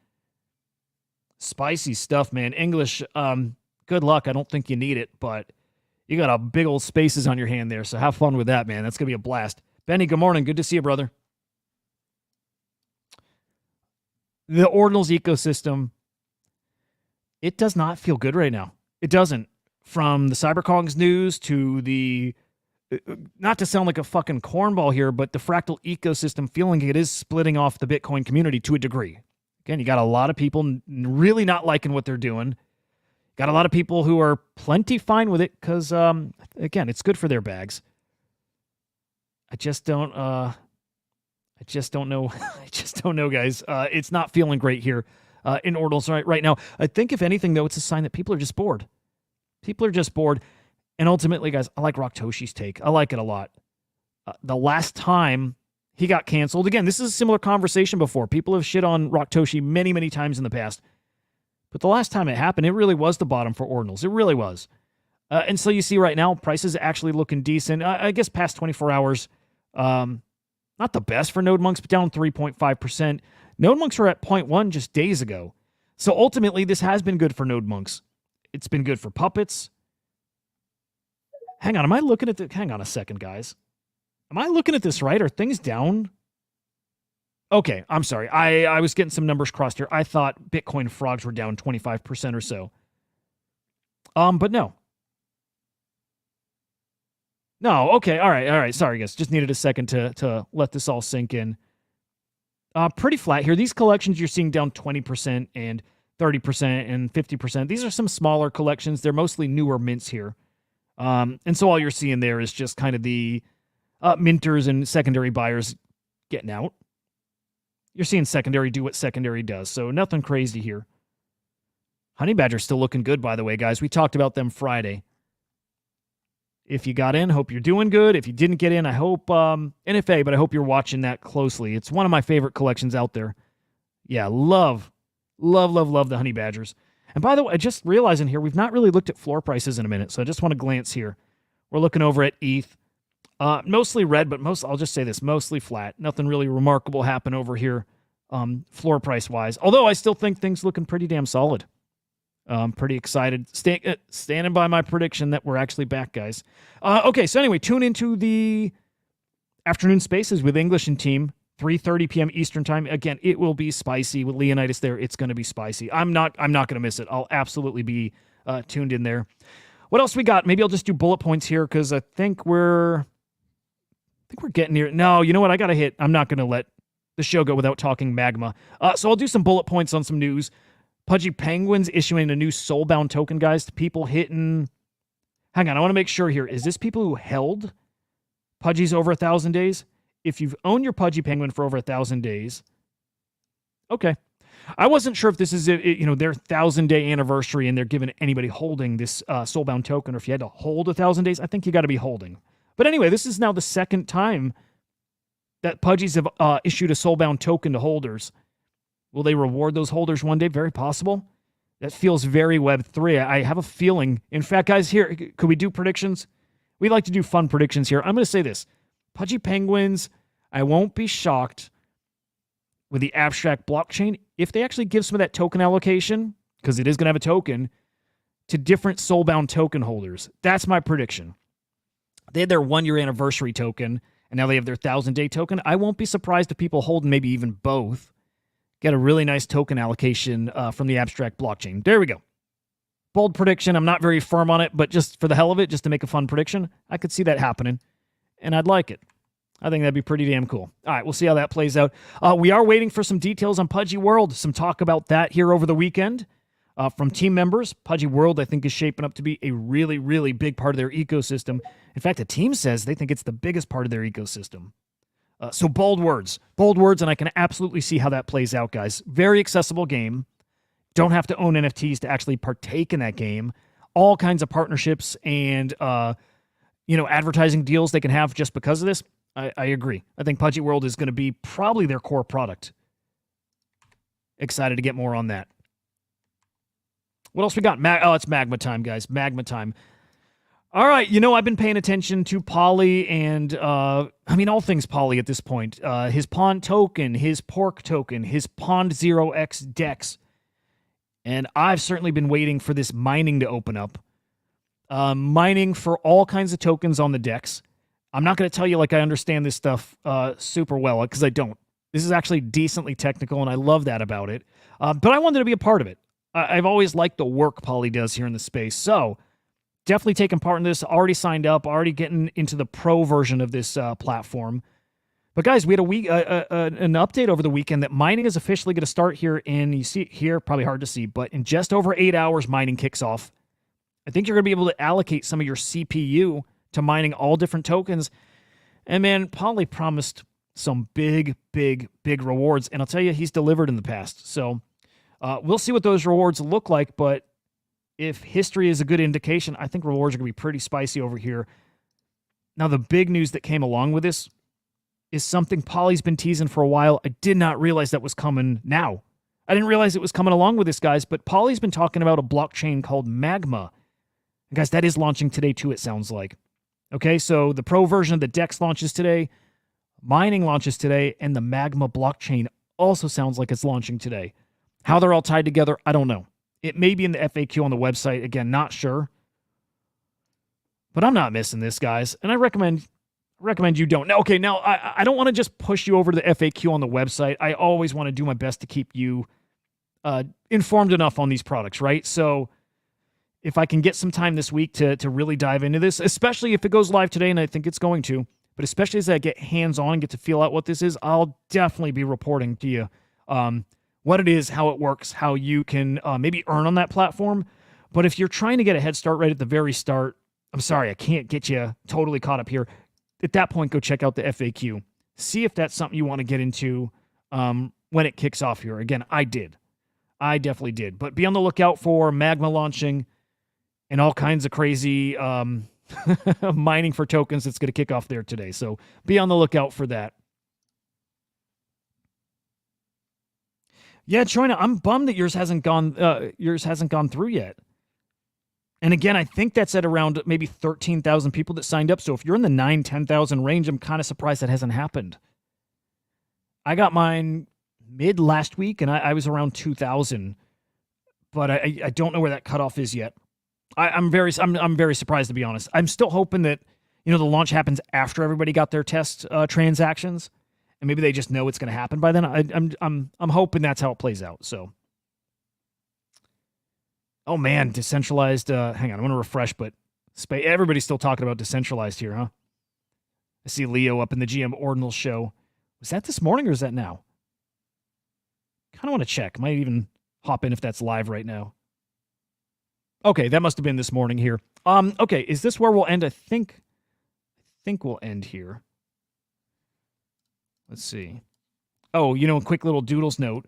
Spicy stuff, man. English, good luck. I don't think you need it, but you got a big old Spaces on your hand there, so have fun with that, man. That's going to be a blast. Benny, good morning. Good to see you, brother. The Ordinals ecosystem, it does not feel good right now. It doesn't. From the CyberKongs news to the, not to sound like a fucking cornball here, but the fractal ecosystem feeling it is splitting off the Bitcoin community to a degree. Again, you got a lot of people really not liking what they're doing. Got a lot of people who are plenty fine with it because, again, it's good for their bags. I just don't know. I just don't know, guys. It's not feeling great here in Ordinals right now. I think, if anything, though, it's a sign that people are just bored. People are just bored. And ultimately, guys, I like Raktoshi's take. I like it a lot. The last time he got canceled, again, this is a similar conversation before. People have shit on Raktoshi many, many times in the past. But the last time it happened, it really was the bottom for Ordinals. It really was. And so you see right now, prices actually looking decent. I guess past 24 hours, not the best for Node Monks, but down 3.5%. Node Monks were at 0.1 just days ago. So ultimately, this has been good for Node Monks. It's been good for Puppets. Hang on, am I looking at the... Hang on a second, guys. Am I looking at this right? Are things down? Okay, I'm sorry. I was getting some numbers crossed here. I thought Bitcoin frogs were down 25% or so. But no. No, okay, all right. Sorry, guys. Just needed a second to let this all sink in. Pretty flat here. These collections you're seeing down 20% and 30% and 50%. These are some smaller collections. They're mostly newer mints here. And so all you're seeing there is just kind of the minters and secondary buyers getting out. You're seeing secondary do what secondary does, so nothing crazy here. Honey Badger's still looking good, by the way, guys. We talked about them Friday. If you got in, hope you're doing good. If you didn't get in, I hope NFA, but I hope you're watching that closely. It's one of my favorite collections out there. Yeah, love the Honey Badgers. And by the way, I just realizing here, we've not really looked at floor prices in a minute, so I just want to glance here. We're looking over at ETH. Mostly red, but I'll just say this, mostly flat. Nothing really remarkable happened over here floor price-wise. Although I still think things looking pretty damn solid. I'm pretty excited. Standing by my prediction that we're actually back, guys. Okay, so anyway, tune into the afternoon spaces with English and team, 3:30 p.m. Eastern time. Again, it will be spicy with Leonidas there. It's going to be spicy. I'm not going to miss it. I'll absolutely be tuned in there. What else we got? Maybe I'll just do bullet points here because I think we're getting near. No, you know what? I got to hit. I'm not going to let the show go without talking Magma. So I'll do some bullet points on some news. Pudgy Penguins issuing a new soulbound token, guys, to people hitting. Hang on, I want to make sure here. Is this people who held Pudgies over 1,000 days? If you've owned your Pudgy Penguin for over 1,000 days, okay. I wasn't sure if this is their 1,000-day anniversary and they're giving anybody holding this soulbound token, or if you had to hold 1,000 days. I think you got to be holding. But anyway, this is now the second time that Pudgies have issued a soulbound token to holders. Will they reward those holders one day? Very possible. That feels very Web3. I have a feeling. In fact, guys, here, could we do predictions? We like to do fun predictions here. I'm going to say this. Pudgy Penguins, I won't be shocked with the abstract blockchain if they actually give some of that token allocation, because it is going to have a token, to different soulbound token holders. That's my prediction. They had their 1-year anniversary token, and now they have their 1,000-day token. I won't be surprised if people hold maybe even both get a really nice token allocation from the abstract blockchain. There we go. Bold prediction. I'm not very firm on it, but just for the hell of it, just to make a fun prediction, I could see that happening, and I'd like it. I think that'd be pretty damn cool. All right, we'll see how that plays out. We are waiting for some details on Pudgy World, some talk about that here over the weekend from team members. Pudgy World, I think, is shaping up to be a really, really big part of their ecosystem. In fact, the team says they think it's the biggest part of their ecosystem. So bold words, and I can absolutely see how that plays out, guys. Very accessible game. Don't have to own NFTs to actually partake in that game. All kinds of partnerships and advertising deals they can have just because of this. I agree. I think Pudgy World is going to be probably their core product. Excited to get more on that. What else we got? It's Magma time, guys. Magma time. All right, I've been paying attention to Poly and, all things Poly at this point. His Pond token, his Pork token, his Pond 0x DEX. And I've certainly been waiting for this mining to open up. Mining for all kinds of tokens on the DEX. I'm not going to tell you like I understand this stuff super well, because I don't. This is actually decently technical, and I love that about it. But I wanted to be a part of it. I've always liked the work Poly does here in the space. So definitely taking part in this. Already signed up. Already getting into the pro version of this platform. But guys, we had an update over the weekend that mining is officially going to start here in, you see it here, probably hard to see, but in just over 8 hours, mining kicks off. I think you're going to be able to allocate some of your CPU to mining all different tokens. And man, Poly promised some big, big, big rewards. And I'll tell you, he's delivered in the past. So we'll see what those rewards look like. But if history is a good indication, I think rewards are going to be pretty spicy over here. Now, the big news that came along with this is something Poly's been teasing for a while. I did not realize that was coming now. I didn't realize it was coming along with this, guys. But Poly's been talking about a blockchain called MAGMA. And guys, that is launching today too, it sounds like. Okay, so the pro version of the DEX launches today, mining launches today, and the MAGMA blockchain also sounds like it's launching today. How they're all tied together, I don't know. It may be in the FAQ on the website. Again, not sure. But I'm not missing this, guys. And I recommend you don't. Now, okay, now I don't want to just push you over to the FAQ on the website. I always want to do my best to keep you informed enough on these products, right? So if I can get some time this week to really dive into this, especially if it goes live today, and I think it's going to, but especially as I get hands-on and get to feel out what this is, I'll definitely be reporting to you what it is, how it works, how you can maybe earn on that platform. But if you're trying to get a head start right at the very start, I'm sorry, I can't get you totally caught up here. At that point, go check out the FAQ. See if that's something you want to get into when it kicks off here. Again, I did. I definitely did. But be on the lookout for MAGMA launching and all kinds of crazy mining for tokens that's going to kick off there today. So be on the lookout for that. Yeah, China, I'm bummed that yours hasn't gone through yet. And again, I think that's at around maybe 13,000 people that signed up. So if you're in the 9,000-10,000 range, I'm kind of surprised that hasn't happened. I got mine mid last week, and I was around 2,000. but I don't know where that cutoff is yet. I'm very surprised, to be honest. I'm still hoping that, you know, the launch happens after everybody got their test transactions, and maybe they just know it's going to happen by then. I'm hoping that's how it plays out. So, oh man, Decentralized. Hang on, I want to refresh, but everybody's still talking about Decentralized here, huh? I see Leo up in the GM Ordinal show. Was that this morning or is that now? Kind of want to check. Might even hop in if that's live right now. Okay, that must have been this morning here. Okay, is this where we'll end? I think we'll end here. Let's see. Oh, you know, a quick little Doodles note.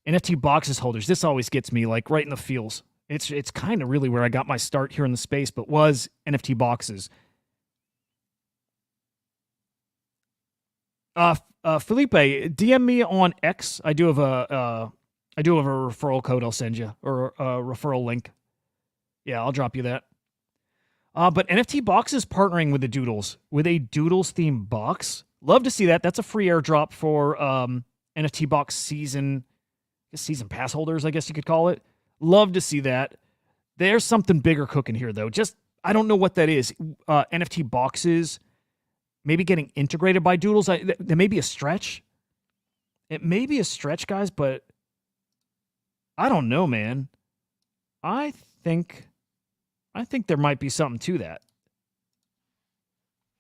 NFT boxes holders. This always gets me like right in the feels. It's kind of really where I got my start here in the space, but was NFT boxes. Felipe, DM me on X. I do have a referral code I'll send you, or a referral link. Yeah, I'll drop you that. But NFT boxes partnering with the Doodles, with a Doodles themed box. Love to see that. That's a free airdrop for NFT box season pass holders, I guess you could call it. Love to see that. There's something bigger cooking here, though. Just, I don't know what that is. NFT boxes maybe getting integrated by Doodles. There may be a stretch. It may be a stretch, guys, but I don't know, man. I think there might be something to that.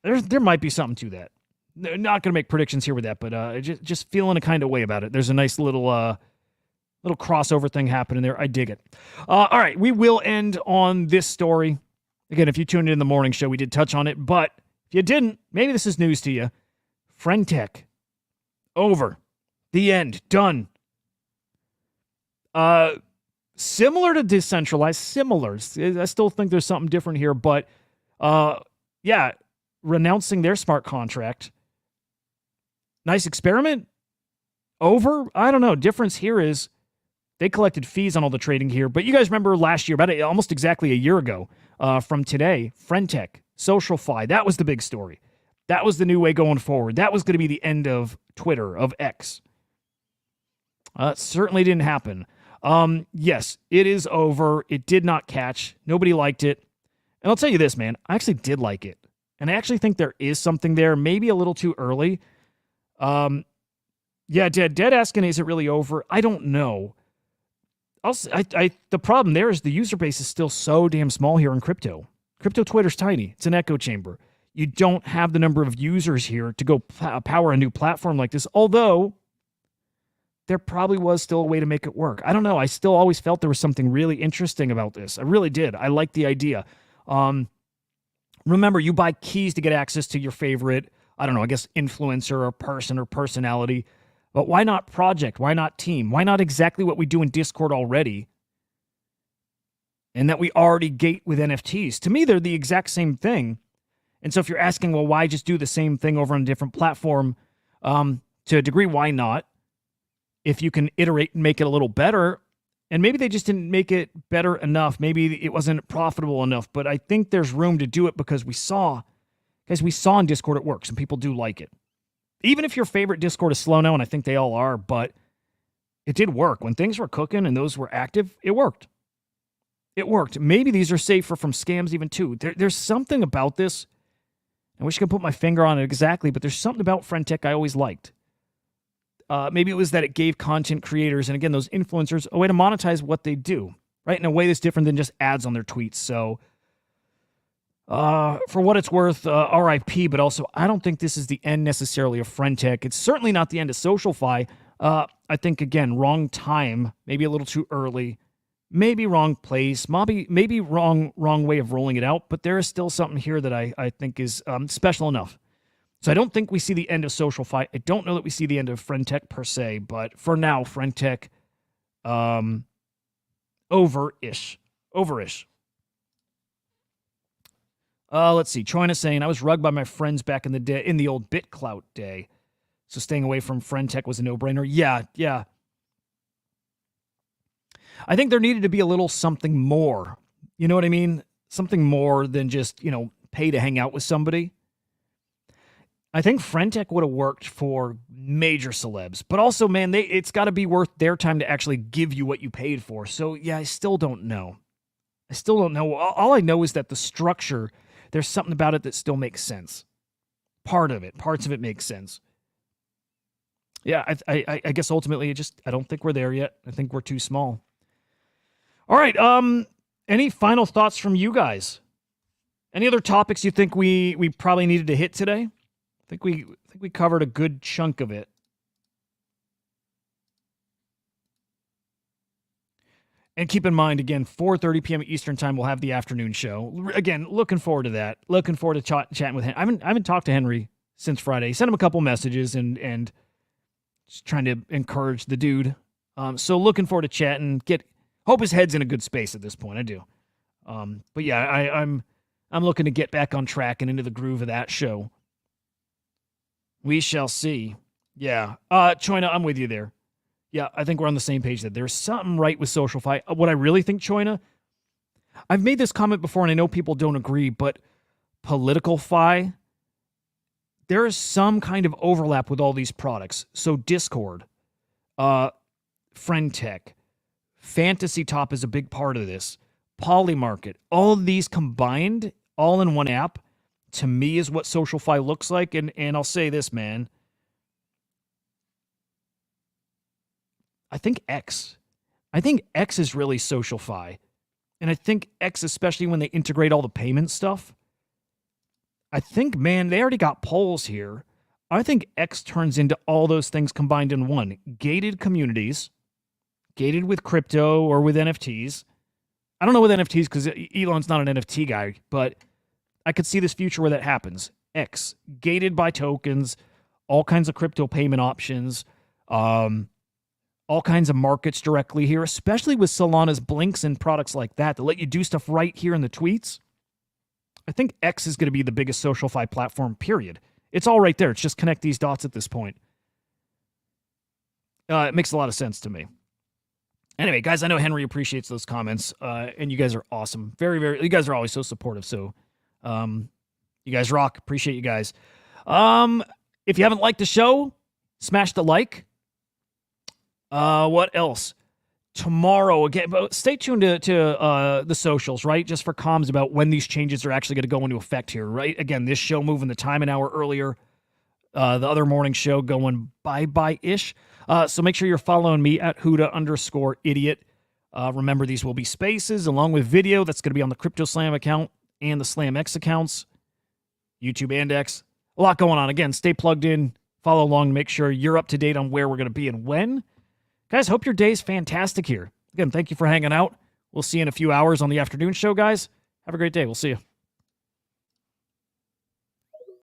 There might be something to that. They're not going to make predictions here with that, but just feeling a kind of way about it. There's a nice little crossover thing happening there. I dig it. All right, we will end on this story. Again, if you tuned in the morning show, we did touch on it, but if you didn't, maybe this is news to you. Friendtech. Over. The end. Done. Similar to Decentralized. Similar. I still think there's something different here, but yeah, renouncing their smart contract. Nice experiment. Over. I don't know. Difference here is they collected fees on all the trading here, but you guys remember last year, about almost exactly a year ago from today, Friendtech. SocialFi, that was the big story. That was the new way going forward. That was going to be the end of Twitter, of X. Certainly didn't happen. Yes, it is over. It did not catch. Nobody liked it. And I'll tell you this, man. I actually did like it. And I actually think there is something there. Maybe a little too early. Yeah, Dead asking, is it really over? I don't know. The problem there is the user base is still so damn small here in crypto. Crypto Twitter's tiny. It's an echo chamber. You don't have the number of users here to go power a new platform like this, although there probably was still a way to make it work. I don't know. I still always felt there was something really interesting about this. I really did. I liked the idea. Remember, you buy keys to get access to your favorite, I don't know, I guess influencer or person or personality. But why not project? Why not team? Why not exactly what we do in Discord already? And that we already gate with NFTs. To me, they're the exact same thing. And so if you're asking, well, why just do the same thing over on a different platform? To a degree, why not? If you can iterate and make it a little better, and maybe they just didn't make it better enough. Maybe it wasn't profitable enough, but I think there's room to do it because we saw in Discord it works and people do like it. Even if your favorite Discord is slow now, and I think they all are, but it did work. When things were cooking and those were active, it worked. It worked. Maybe these are safer from scams even too. There's something about this. I wish I could put my finger on it exactly, but there's something about Friendtech I always liked. Maybe it was that it gave content creators, and again, those influencers, a way to monetize what they do, right? In a way that's different than just ads on their tweets. So for what it's worth, RIP, but also I don't think this is the end necessarily of Friendtech. It's certainly not the end of SocialFi. I think, again, wrong time, maybe a little too early. Maybe wrong place, maybe wrong way of rolling it out, but there is still something here that I think is special enough. So I don't think we see the end of SocialFi. I don't know that we see the end of Friendtech per se, but for now, Friendtech, over-ish. Let's see. Troyna saying, I was rugged by my friends back in the day, in the old BitClout day. So staying away from Friendtech was a no-brainer. Yeah. I think there needed to be a little something more. You know what I mean? Something more than just, pay to hang out with somebody. I think Frentech would have worked for major celebs, but also, man, it's got to be worth their time to actually give you what you paid for. So, yeah, I still don't know. All I know is that the structure, there's something about it that still makes sense. Parts of it make sense. Yeah, I guess ultimately, I don't think we're there yet. I think we're too small. All right. Any final thoughts from you guys? Any other topics you think we probably needed to hit today? I think we covered a good chunk of it. And keep in mind, again, 4:30 p.m. Eastern time, we'll have the afternoon show. Again, looking forward to that. Looking forward to chatting with him. I haven't talked to Henry since Friday. He sent him a couple messages and just trying to encourage the dude. So looking forward to chatting. Hope his head's in a good space at this point. I do. But yeah, I'm looking to get back on track and into the groove of that show. We shall see. Yeah. Choina, I'm with you there. Yeah, I think we're on the same page there. There's something right with SocialFi. What I really think, Choina, I've made this comment before, and I know people don't agree, but political fi, there is some kind of overlap with all these products. So Discord, Friendtech, Fantasy Top is a big part of this. Polymarket, all of these combined, all in one app, to me is what SocialFi looks like. And I'll say this, man. I think X is really SocialFi. And I think X, especially when they integrate all the payment stuff, I think, man, they already got polls here. I think X turns into all those things combined in one. Gated communities, gated with crypto or with NFTs. I don't know with NFTs because Elon's not an NFT guy, but I could see this future where that happens. X, gated by tokens, all kinds of crypto payment options, all kinds of markets directly here, especially with Solana's blinks and products like that let you do stuff right here in the tweets. I think X is going to be the biggest SocialFi platform, period. It's all right there. It's just connect these dots at this point. It makes a lot of sense to me. Anyway, guys, I know Henry appreciates those comments, and you guys are awesome. Very, very, you guys are always so supportive, so you guys rock. Appreciate you guys. If you haven't liked the show, smash the like. What else? Tomorrow, again, but stay tuned to the socials, right? Just for comms about when these changes are actually going to go into effect here, right? Again, this show moving the time an hour earlier. The other morning show going bye-bye-ish. So make sure you're following me at Hudah_idiot. Remember, these will be spaces along with video that's going to be on the CryptoSlam account and the SlamX accounts, YouTube and X. A lot going on. Again, stay plugged in, follow along, make sure you're up to date on where we're going to be and when. Guys, hope your day's fantastic here. Again, thank you for hanging out. We'll see you in a few hours on the afternoon show, guys. Have a great day. We'll see you.